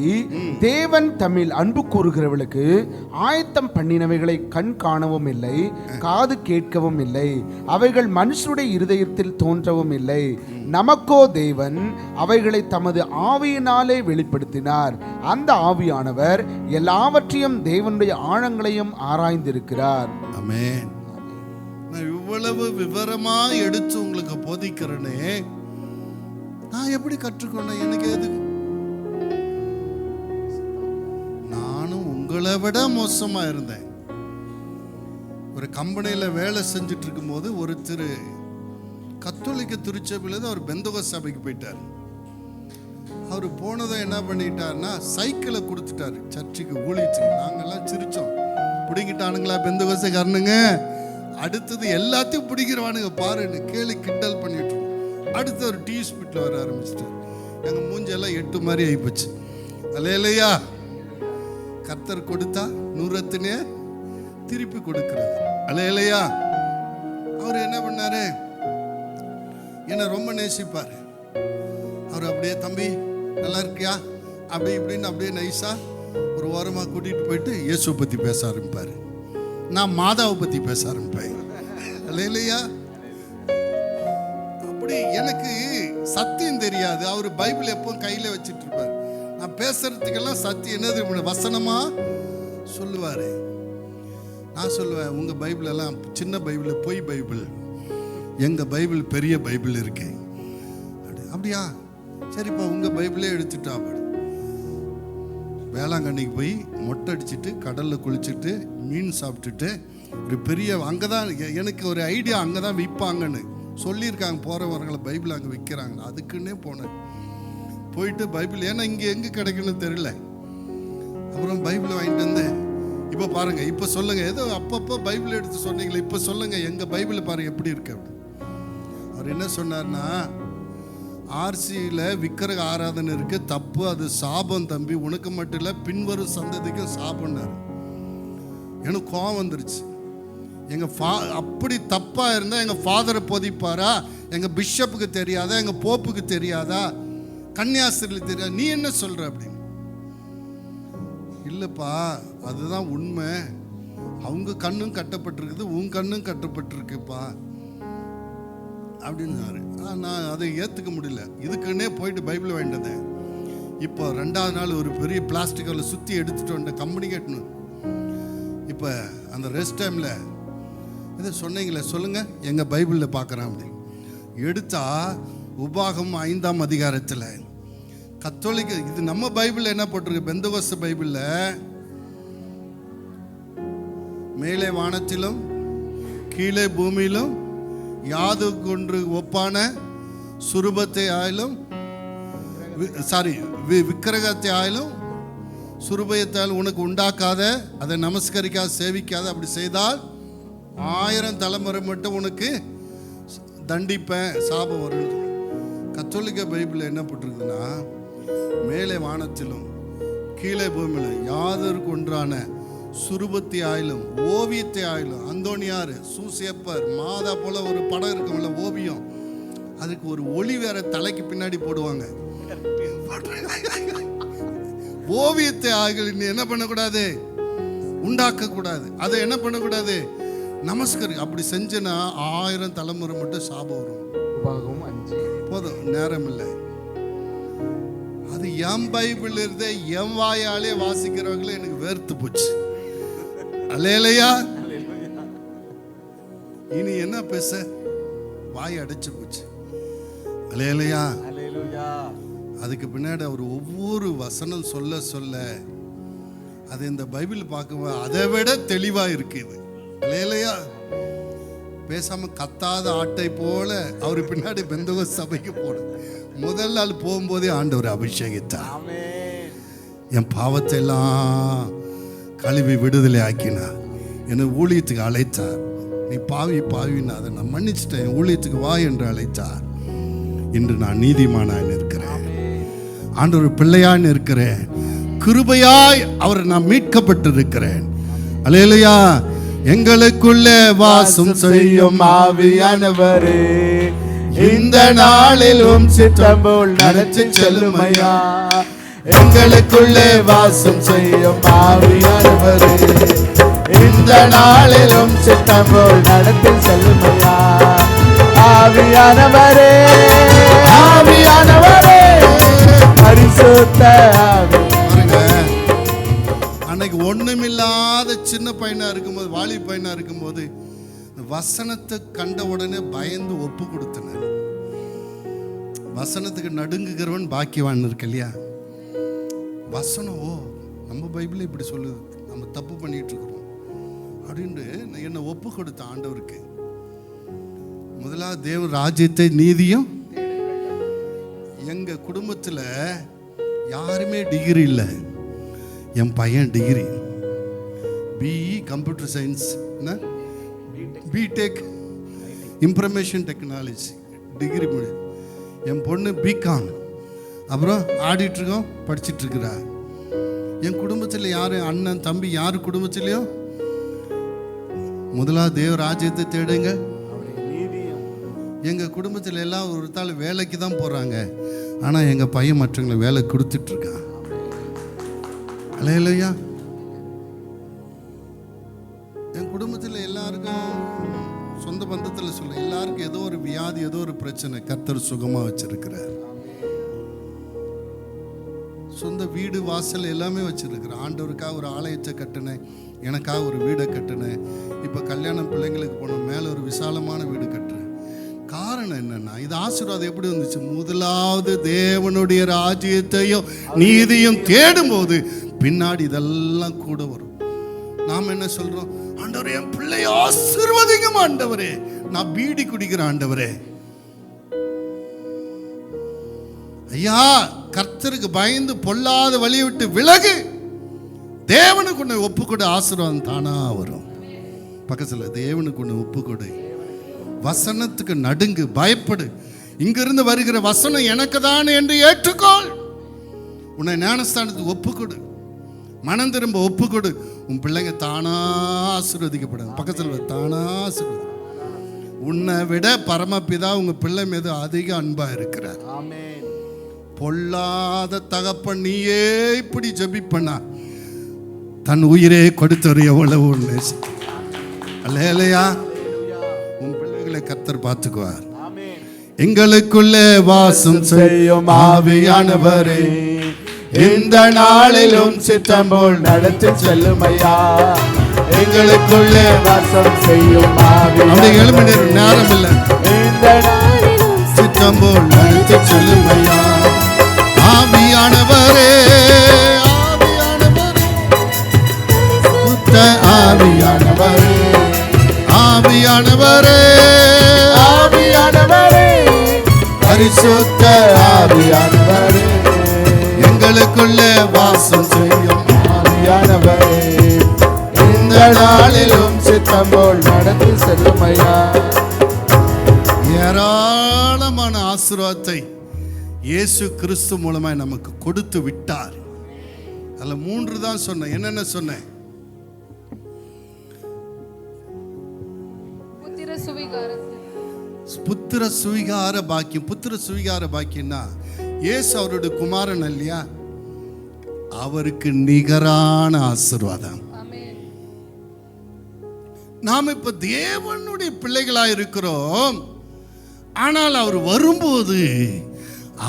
தேவன் தம்மில் அன்பு கூறுகிறவர்களுக்கு ஆயத்தம் பண்ணினவைகளை கண் காணவும் இல்லை, காது கேட்கவும் இல்லை, அவைகள் மனுஷருடைய இருதயத்தில் தோன்றவும் இல்லை. நமக்கோ தேவன் அவைகளை தமது ஆவியினாலே வெளிப்படுத்தினார். அந்த ஆவியானவர் எல்லாவற்றையும் தேவனுடைய ஆழங்களையும் ஆராய்ந்திருக்கிறார். ஆமென். நான் இவ்வளவு விவரமா எடுத்து உங்களுக்கு போதிக்கிறேனே, நான் எப்படி கற்றுக்கொண்டேன்? எனக்கு எது? நானும் உங்களை விட மோசமா இருந்தேன். ஒரு கம்பெனியில வேலை செஞ்சுட்டு இருக்கும் போது ஒருத்தர் கத்தோலிக்க திருச்சபையில அவர் பெந்தகோஸ்தே சபைக்கு போயிட்டார். அவர் போனதை என்ன பண்ணிட்டாருன்னா சைக்கிளை கொடுத்துட்டாரு சர்ச்சுக்கு ஊழியத்துக்கு. நாங்கெல்லாம் சிரிச்சோம், பிடிங்கிட்டானுங்களா பெந்தகோஸ்தே காரணங்க, அடுத்தது எல்லாத்தையும் பிடிக்கிறவானுங்க பாருன்னு கேளு கிண்டல் பண்ணிட்டு. அடுத்து ஒரு டீ ஸ்பீட்ல வர ஆரம்பிச்சிட்டார். எங்க மூஞ்செல்லாம் 8 மாதிரி ஆயிப்போச்சு. அல்லேலூயா. கர்த்தர் கொடுத்தா நூறத்தினே திருப்பி கொடுக்கிறது. அல்லேலூயா. அவர் என்ன பண்ணாரு, என்ன ரொம்ப நேசிப்பாரு. அவர் அப்படியே தம்பி நல்லா இருக்கியா அப்படி இப்படின்னு அப்படியே நைஸா ஒரு ஓரமா கூட்டிட்டு போயிட்டு இயேசுவை பத்தி பேச ஆரம்பிப்பாரு. நான் மாதாவை பத்தி பேச ஆரம்பிப்பேன். அல்லேலூயா. அப்படி எனக்கு சத்தியம் தெரியாது. அவர் பைபிள் எப்போ கையில வச்சிட்டு இருப்பார். நான் பேசுறதுக்கெல்லாம் சத்தியம் என்னது வசனமா சொல்லுவாரு. நான் சொல்லுவேன், உங்க பைபிள் எல்லாம் சின்ன பைபிள், பொய் பைபிள், எங்க பைபிள் பெரிய பைபிள் இருக்கு. அப்படியா, சரிப்பா உங்க பைபிளே எடுத்துட்டா. வேளாங்கண்ணிக்கு போய் மொட்டை அடிச்சுட்டு கடல்ல குளிச்சுட்டு மீன் சாப்பிட்டுட்டு ஒரு பெரிய அங்கதான் எனக்கு ஒரு ஐடியா, அங்கதான் விற்பாங்கன்னு சொல்லியிருக்காங்க. போறவர்களை பைபிள் அங்கே விற்கிறாங்க. அதுக்குன்னே போனேன். போயிட்டு பைபிள், ஏன்னா இங்கே எங்கே கிடைக்குன்னு தெரியல. அப்புறம் பைபிளை வாங்கிட்டு வந்தேன். இப்போ பாருங்க, இப்போ சொல்லுங்க, ஏதோ அப்பப்போ பைபிள் எடுத்து சொன்னீங்களே, இப்போ சொல்லுங்க எங்க பைபிள் பாருங்க எப்படி இருக்கு. அவர் என்ன சொன்னார்னா, ஆர்சியில் விக்கிரக ஆராதனை இருக்கு, தப்பு, அது சாபம் தம்பி, உனக்கு மட்டும் இல்லை பின்வரும் சந்ததிக்கும் சாபம்னாரு. எனக்கு கோவம் வந்துருச்சு. எங்க அப்படி தப்பா இருந்தா எங்க ஃபாதரை போதிப்பாரா? எங்க பிஷப்புக்கு தெரியாதா? எங்க போப்புக்கு தெரியாதா? கன்னியாஸ்திரிக்கு தெரியாது? நீ என்ன சொல்ற அப்படின்னு. இல்லப்பா அதுதான் உண்மை, அவங்க கண்ணும் கட்டப்பட்டிருக்குது, உன் கண்ணும் கட்டப்பட்டிருக்குப்பா அப்படின்னாரு. நான் அதை ஏற்றுக்க முடியல. இதுக்குன்னே போயிட்டு பைபிள் வாங்கிட்டது. இப்போ 2வது நாள் ஒரு பெரிய பிளாஸ்டிக்கில் சுற்றி எடுத்துட்டு வந்த கம்பெனி கட்டணும். இப்போ அந்த ரெஸ்ட் டைமில் இதை சொன்னீங்களே, சொல்லுங்க எங்க பைபிளில் பார்க்குறேன் அப்படி எடுத்தா உபாகம் 5ஆம் அதிகாரத்தில் கத்தோலிக்க, இது நம்ம பைபிள் என்ன போட்டிருக்கு, பெந்தகோஸ்தே பைபிளில் மேலே வானத்திலும் கீழே பூமியிலும் யாது கொன்று ஒப்பான சுரூபத்தை ஆயிலும் விக்கிரகத்தை ஆயிலும் சுரூபத்தையாலும் உனக்கு உண்டாக்காத, அதை நமஸ்கரிக்காத, சேவிக்காத, அப்படி செய்தால் 1000 தலைமுறை மட்டும் உனக்கு தண்டிப்பேன், சாபம் வரும். கத்தோலிக்க பைபிள் என்ன போட்டிருக்குன்னா, மேலே வானத்திலும் கீழே பூமியிலும் யாதற்கு ஒன்றான சுரூபத்தை ஆயிலும் ஓவியத்தை ஆயிலும், அந்தோனியார், சூசியப்பர், மாதா போல ஒரு படம் இருக்கும்ல ஓவியம், அதுக்கு ஒரு ஒளி வேற தலைக்கு பின்னாடி போடுவாங்க. ஓவியத்தை ஆகல நீ என்ன பண்ணக்கூடாது, உண்டாக்க கூடாது. அதை என்ன பண்ணக்கூடாது, நமஸ்கரி. அப்படி செஞ்சனா 1000 தலைமுறை மட்டும் சாபம் வரும். போதும், நேரம் இல்லை. அது என் பைபிள் இருந்தே என் வாயாலே வாசிக்கிறவங்களே எனக்கு வேர்த்து போச்சு. அல்லேலூயா. இனி என்ன பேச, வாய் அடைச்சு போச்சு. அல்லேலூயா. அதுக்கு பின்னாடி அவர் ஒவ்வொரு வசனம் சொல்ல சொல்ல அது இந்த பைபிள் பார்க்கும்போது அதை விட தெளிவா இருக்குது. அல்லேலூயா. பேசாம கத்தாத ஆட்டை போல அவர் பின்னாடி பெந்தகோஸ்தே சபைக்கு போன முதல் நாள் போகும்போதே ஆண்டவர் அபிஷேகித்தார். என் பாவத்தை எல்லாம் கழுவி விடுதலை ஆக்கினார். என்னை ஊழியத்துக்கு அழைத்தார். நீ பாவின்னு அதை நான் மன்னிச்சிட்டேன், என் ஊழியத்துக்கு வா என்று அழைத்தார். இன்று நான் நீதிமானாய் இருக்கிறேன், ஆண்டவர் பிள்ளையாய் இருக்கிறேன், கிருபையாய் அவர் நான் மீட்கப்பட்டிருக்கிறேன். அல்லேலூயா. எங்களுக்குள்ளே வாசம் செய்யும் ஆவியானவரே, இந்த நாளிலும் சித்தம் போல் நடத்தி செல்லுமையா. எங்களுக்குள்ளே வாசம் செய்யும் ஆவியானவரே, இந்த நாளிலும் சித்தம் போல் நடத்தி செல்லுமையா. ஆவியானவரே, ஆவியானவரே, பரிசுத்த ஆவி. அன்னைக்கு ஒண்ணுமில்லாத சின்ன பையனா இருக்கும்போது, வாலி பையனா இருக்கும்போது வசனத்தை கண்ட உடனே பயந்து ஒப்பு கொடுத்தனர். வசனத்துக்கு நடுங்குகிறவன் பாக்கியவான் இருக்கு இல்லையா? வசனம், ஓ நம்ம பைபிளே இப்படி சொல்லுது, நம்ம தப்பு பண்ணிட்டு இருக்கிறோம் அப்படின்ட்டு என்னை ஒப்பு கொடுத்த ஆண்டவருக்கு. முதலாவது தேவ ராஜ்யத்தை நீதியும். எங்க குடும்பத்தில் யாருமே டிகிரி இல்லை. என் பையன் degree, BE computer science, BTech information technology degree முடி. என் பொண்ணு பிகாம், அப்புறம் ஆடிட்டுருக்கோம், படிச்சுட்டு இருக்கிறா. என் குடும்பத்தில் யார், அண்ணன் தம்பி யார் குடும்பத்திலையும் முதலாவது தேவ ராஜ்யத்தை தேடுங்க. எங்கள் குடும்பத்தில் எல்லாம் ஒரு தாள் வேலைக்கு தான் போகிறாங்க, ஆனால் எங்கள் பையன் மற்றவங்களை வேலை கொடுத்துட்ருக்கான். அல்லேலூயா. என் குடும்பத்தில் எல்லாருக்கும், சொந்த பந்தத்தில் சொல்ல, எல்லாருக்கும் ஏதோ ஒரு வியாதி, ஏதோ ஒரு பிரச்சனை. கர்த்தர் சுகமாக வச்சிருக்கிறார். சொந்த வீடு வாசல் எல்லாமே வச்சிருக்கிறேன். ஆண்டவருக்காக ஒரு ஆலயத்தை கட்டினேன், எனக்காக ஒரு வீடை கட்டினேன். இப்போ கல்யாணம் பிள்ளைங்களுக்கு போனோம், மேலே ஒரு விசாலமான வீடு கட்டுறேன். காரணம் என்னன்னா, இது ஆசீர்வாதம் எப்படி வந்துச்சு? முதலாவது தேவனுடைய ராஜ்யத்தையும் நீதியும் தேடும்போது பின்னாடி இதெல்லாம் கூட வரும். நாம் என்ன சொல்றோம்? ஆண்டவரே, என் பிள்ளைய ஆசீர்வதிங்க ஆண்டவரே, நான் பீடி குடிக்கிறேன் ஆண்டவரே. ஐயா, கர்த்தருக்கு பயந்து பொல்லாத வழியை விட்டு விலகு, தேவனுக்கு உன்னை ஒப்புக்கொடு, ஆசீர்வாதம் தானா வரும். பக்கத்தில் தேவனுக்கு உன்னை ஒப்புக்கொடு, வசனத்துக்கு நடுங்கு, பயப்படு. இங்கிருந்து வருகிற வசனம் எனக்கு தான் என்று ஏற்றுக்கொள். உன்னை ஞானஸ்தானத்துக்கு ஒப்புக்கொடு, மனம் திரும்ப ஒப்புக்கொடு. உன் பிள்ளைங்க தானா ஆசீர்வதிக்கப்படும். பக்கத்தில் தானா ஆசீர்வதி. உன்னை விட பரமபிதா உங்க பிள்ளை மீது அதிக அன்பா இருக்கிறார். பொல்லாத தகப்பன் நீயே இப்படி ஜெபிப்பனா, தன் உயிரே கொடுத்தவர் எவ்வளவு அல்லேலூயா. உன் பிள்ளைகளை கர்த்தர் பார்த்துக்குவார். எங்களுக்குள்ளே வாசம் செய்யும் ஆவியானவரே, இந்த நாளிலும் சித்தம் போல் நடத்தி செல்லுமையா. எங்களுக்குள்ளே வாசம் செய்யும் ஆவியானவரே, எழுமி நேரம் இல்லை, இந்த நாளிலும் சித்தம் போல் நடத்தி செல்லுமையா. ஆவியானவரே, ஆவியானவரே, ஆவியானவரே, ஆவியானவரே, பரிசுத்த ஆவியானவரே, எங்களுக்குள்ளே வாசம் செய்யும் ஆவியானவரே, இந்த நாளிலும் சித்தம் போல் நடத்தி செல்லுமையா. ஏராளமான ஆசீர்வாதத்தை இயேசு கிறிஸ்து மூலமாய் நமக்கு கொடுத்து விட்டார். அதுல 3 தான் சொன்னேன். என்னென்ன சொன்னேன்? புத்திர சுவிகார பாக்கியம். புத்திர சுவிகார பாக்கியம்னா இயேசு அவருடைய குமாரன் இல்லையா, அவருக்கு நிகரான ஆசீர்வாதம். நாம் இப்ப தேவனுடைய பிள்ளைகளா இருக்கிறோம், ஆனால் அவர் வரும்போது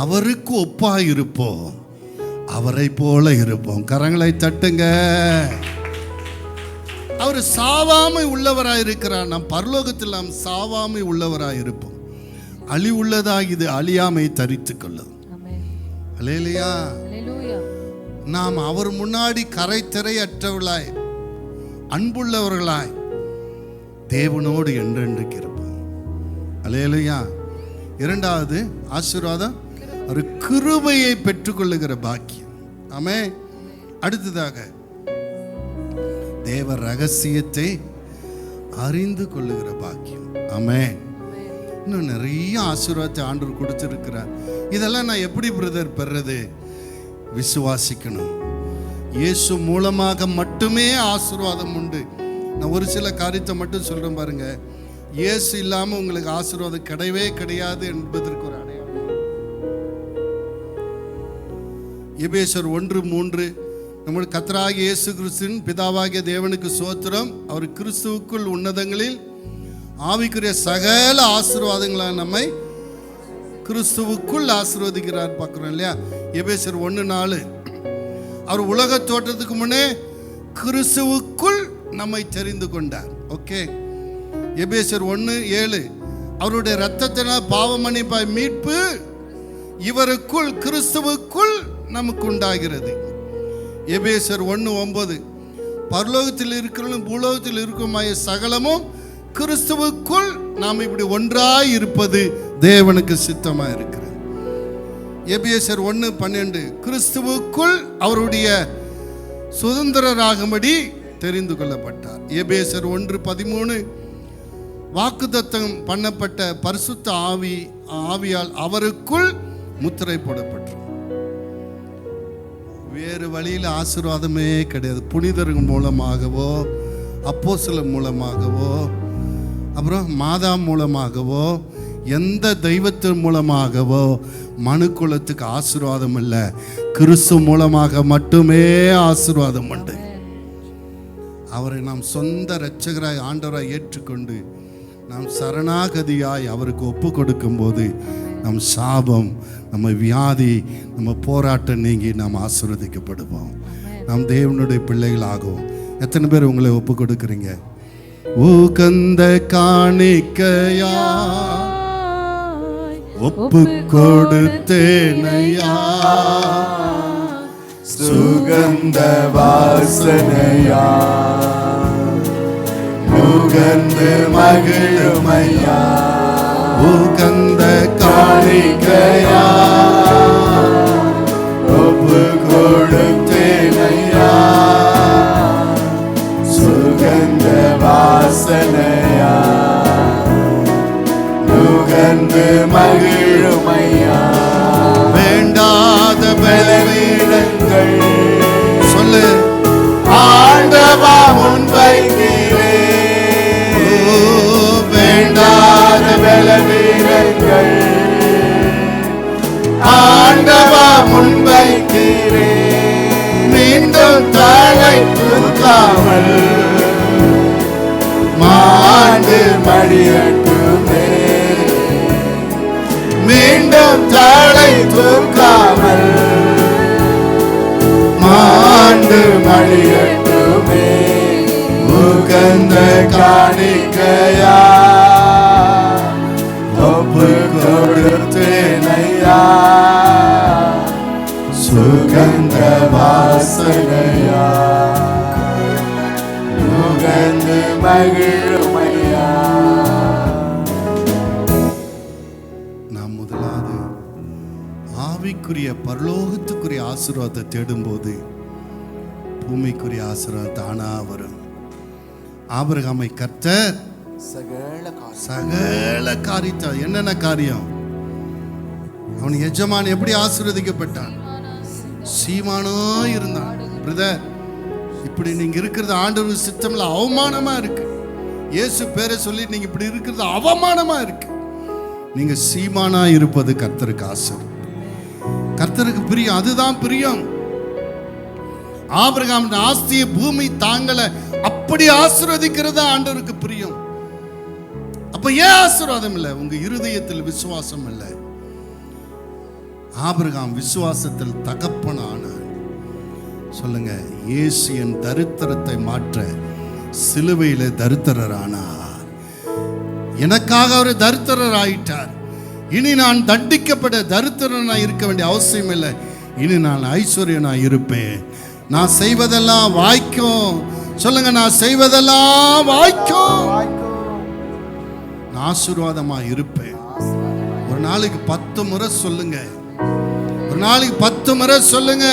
அவருக்கு ஒப்பா இருப்போம், அவரை போல இருப்போம். கரங்களை தட்டுங்க. அவர் சாவாமை உள்ளவராய் இருக்கிறார். நாம் பரலோகத்தில் நாம் சாவாமை உள்ளவராய் இருப்போம். அழிவுள்ளதாக இது அழியாமை தரித்து கொள்ளும். அல்லேலூயா. நாம் அவர் முன்னாடி கரை திரையற்றவர்களாய் அன்புள்ளவர்களாய் தேவனோடு என்றென்றைக்கு இருப்போம். அல்லேலூயா. 2வது ஆசீர்வாதம், ஒரு கிருபையை பெற்றுக்கொள்ளுகிற பாக்கியம். ஆமென். அடுத்ததாக தேவ ரகசியத்தை அறிந்து கொள்ளுகிற பாக்கியம். ஆமென். இன்னும் நிறைய ஆசீர்வாதத்தை ஆண்டவர் கொடுத்திருக்கிறார். இதெல்லாம் நான் எப்படி பிரதர் பெறது? விசுவாசிக்கணும். இயேசு மூலமாக மட்டுமே ஆசீர்வாதம் உண்டு. நான் ஒரு சில காரியத்தை மட்டும் சொல்றேன் பாருங்க. இயேசு இல்லாம உங்களுக்கு ஆசீர்வாதம் கிடையவே கிடையாது என்பதற்கு ஒரு அடையாளம். எபேசியர் 1:3 நம்முடைய கர்த்தராகிய இயேசு கிறிஸ்துவின் பிதாவாகிய தேவனுக்கு ஸ்தோத்திரம், அவர் கிறிஸ்துவுக்குள் உன்னதங்களில் ஆவிக்குரிய சகல ஆசீர்வாதங்களால் நம்மை கிறிஸ்துவுக்குள் ஆசீர்வதிக்கிறார் பார்க்கிறோம் இல்லையா? எபேசியர் 1:4 அவர் உலக தோற்றத்துக்கு முன்னே கிறிஸ்துவுக்குள் நம்மை தெரிந்து கொண்டார். ஓகே. எபேசியர் 1:7 அவருடைய இரத்தத்தினால் பாவ மன்னிப்பாய் மீட்பு இவருக்குள் கிறிஸ்துவுக்குள் நமக்கு உண்டாகிறது. எபேசியர் 1:9 பரலோகத்தில் இருக்கிறவங்களும் பூலோகத்தில் இருக்குமாய சகலமும் கிறிஸ்துவுக்குள் நாம் இப்படி ஒன்றாய் இருப்பது தேவனுக்கு சித்தமா இருக்கிறது. எபேசியர் 1:12 கிறிஸ்துவுக்குள் அவருடைய சுதந்திரராகும்படி தெரிந்து கொள்ளப்பட்டார். எபேசியர் 1:13 வாக்குத்தத்தம் பண்ணப்பட்ட பரிசுத்த ஆவியால் அவருக்குள் முத்திரை போடப்பட்டார். வேறு வழியில் ஆசீர்வாதமே கிடையாது. புனிதர்கள் மூலமாகவோ, அப்போஸ்தலர் மூலமாகவோ, அப்புறம் மாதா மூலமாகவோ, எந்த தெய்வத்தின் மூலமாகவோ மனுக்குலத்துக்கு ஆசீர்வாதம் இல்லை. கிறிஸ்து மூலமாக மட்டுமே ஆசீர்வாதம் உண்டு. அவரை நாம் சொந்த இரட்சகராய் ஆண்டவராய் ஏற்றுக்கொண்டு நாம் சரணாகதியாய் அவருக்கு ஒப்பு கொடுக்கும் போது நம் சாபம், நம்ம வியாதி, நம்ம போராட்டம் நீங்கி நாம் ஆசீர்வதிக்கப்படுவோம். நாம் தேவனுடைய பிள்ளைகளாகும். எத்தனை பேர் உங்களை ஒப்பு கொடுக்குறீங்க? உகந்த காணிக்கையா ஒப்பு கொடுத்தேனையா, சுகந்த வாசனையா முகந்து மகிழுமையா, உகந்த காணிக்கையா ஒப்பு கொடுத்தேனையா, சுகந்த வாசனையா முகந்து மகிழுமையா, வேண்டாத பலவீனங்கள் சொல்லு ஆண்டவா முன்வைக்கிறே, வேண்டாத பலவீனங்கள் ஆண்டவா முன்வைக்கிறே, மீண்டும் தலை தூக்காமல் மாண்டு மடியட்டுமே, மீண்டும் தலை தூக்காமல் மாண்டு மடியட்டுமே, உகந்த காணிக்கையா ஒப்பு கொடுத்தேனையா, சுகந்த வாசனையா முகந்து மகிழுமையா. நாம் முதலாவது ஆவிக்குரிய பரலோகத்துக்குரிய ஆசீர்வாதத்தை தேடும்போது பூமிக்குரிய ஆசீர்வாதம் தானா வரும். ஆபிரகாமை கர்த்தர் சகல காரியத்தை, என்னென்ன காரியம்? அவன் எஜமான் எப்படி ஆசீர்வதிக்கப்பட்டான்? சீமானோ இருந்தான். பிரதர், இப்படி நீங்க இருக்கிறது ஆண்டவர் சித்தம்ல அவமானமா இருக்கு. இயேசு பேரை சொல்லி நீங்க இப்படி இருக்கிறது அவமானமா இருக்கு. நீங்க சீமானா இருப்பது கர்த்தருக்கு ஆசை, கர்த்தருக்கு பிரியம். அதுதான் பிரியம். ஆபிரகாம் ஆஸ்திய பூமி தாங்களை அப்படி ஆசீர்வதிக்கிறதா ஆண்டவருக்கு பிரியம். அப்ப ஏன் ஆசீர்வாதம் இல்லை? உங்க இருதயத்தில் விசுவாசம் இல்லை. ஆபிரகாம் விசுவாசத்தில் தகப்பனான. சொல்லுங்க, இயேசு என் தரித்திரத்தை மாற்ற சிலுவையில தரித்திரரானார். எனக்காக அவர் தரித்திரர் ஆயிட்டார். இனி நான் தண்டிக்கப்பட தரித்திரனாய் இருக்க வேண்டிய அவசியம் இல்லை. இனி நான் ஐஸ்வர்யனாய் இருப்பேன். நான் செய்வதெல்லாம் வாய்க்கும். சொல்லுங்க, நான் செய்வதெல்லாம் வாய்க்கும். நான் ஆசீர்வாதமா இருப்பேன். ஒரு நாளைக்கு 10 முறை சொல்லுங்க. ஒரு நாளைக்கு 10 முறை சொல்லுங்க.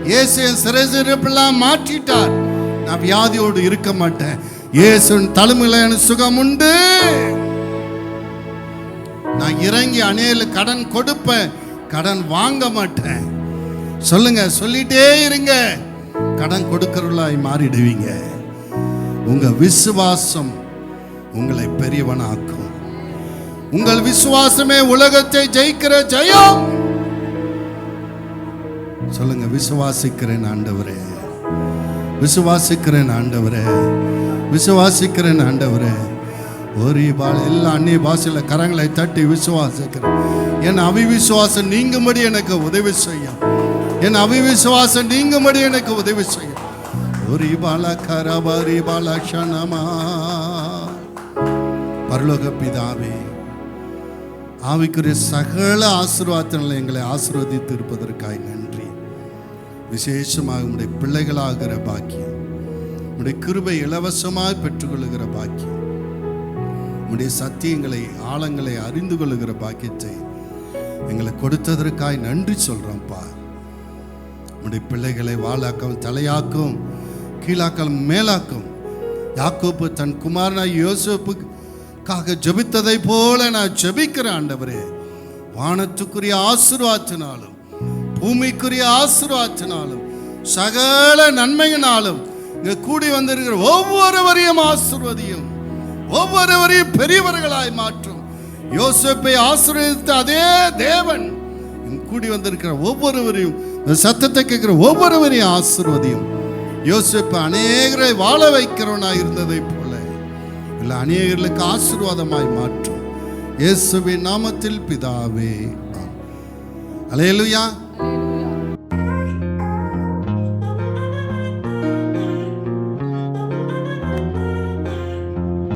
இயேசு என் சிறையிருப்பெல்லாம் மாற்றிட்டார். நான் வியாதியோடு இருக்க மாட்டேன். இயேசுவின் தலைமையில எனக்கு சுகம் உண்டு. நான் இறங்கி அநேக கடன் கொடுப்பேன், கடன் வாங்க மாட்டேன். சொல்லுங்க, சொல்லிட்டே இருங்க. கடன் கொடுக்கிறவர்களாய் மாறிடுவீங்க. உங்க விசுவாசம் உங்களை பெரியவனாக்கும். உங்கள் விசுவாசமே உலகத்தை ஜெயிக்கிற ஜெயம். சொல்லுங்க, விசுவாசிக்கிறேன் ஆண்டவரே, விசுவாசிக்கிறேன் ஆண்டவரே, விசுவாசிக்கிறேன் ஆண்டவரே. ஒரு எல்லா அந்நிய பாஷையில கரங்களை தட்டி விசுவாசிக்கிறேன். என் அவிவிசுவாசம் நீங்கும்படி எனக்கு உதவி செய்யும். என் அவிவிசுவாசம் நீங்கும்படி எனக்கு உதவி செய்யும். ஒரு பாலா கரபாரி பாலா ஷனமா. பரலோக பிதாவே, ஆவிக்குரிய சகல ஆசீர்வாதங்களை எங்களை ஆசீர்வதித்து இருப்பதற்காக நன்றி. விசேஷமாக உடைய பிள்ளைகளாகிற பாக்கியம், உடைய கிருபை இலவசமாக பெற்றுக்கொள்ளுகிற பாக்கியம், உடைய சத்தியங்களை ஆழங்களை அறிந்து கொள்ளுகிற பாக்கியத்தை எங்களை கொடுத்ததற்காக நன்றி சொல்றோம்ப்பா. உடைய பிள்ளைகளை வாளாக்கும், தலையாக்கும், கீழாக்கும், மேலாக்கும். யாக்கோபு தன் குமாரனாய் யோசேப்புக்காக ஜெபித்ததை போல நான் ஜெபிக்கிறேன் ஆண்டவரே. வானத்துக்குரிய ஆசீர்வாதத்தினாலும் பூமிக்குரிய ஆசீர்வாதத்தினாலும் சகல நன்மையினாலும் இங்க கூடி வந்திருக்கிற ஒவ்வொருவரையும் ஆசீர்வதியும், ஒவ்வொருவரையும் பெரியவர்களாய் மாற்றும். யோசேப்பை ஆசீர்வதித்த அதே தேவன் கூடி வந்திருக்கிற ஒவ்வொருவரையும், சத்தத்தை கேட்கிற ஒவ்வொருவரையும் ஆசீர்வதியும். யோசேப்பு அநேகரை வாழ வைக்கிறவனாய் இருந்ததை போல இல்லை, அநேகர்களுக்கு ஆசீர்வாதமாய் மாற்றும். இயேசுவின் நாமத்தில் பிதாவே, அல்லேலூயா.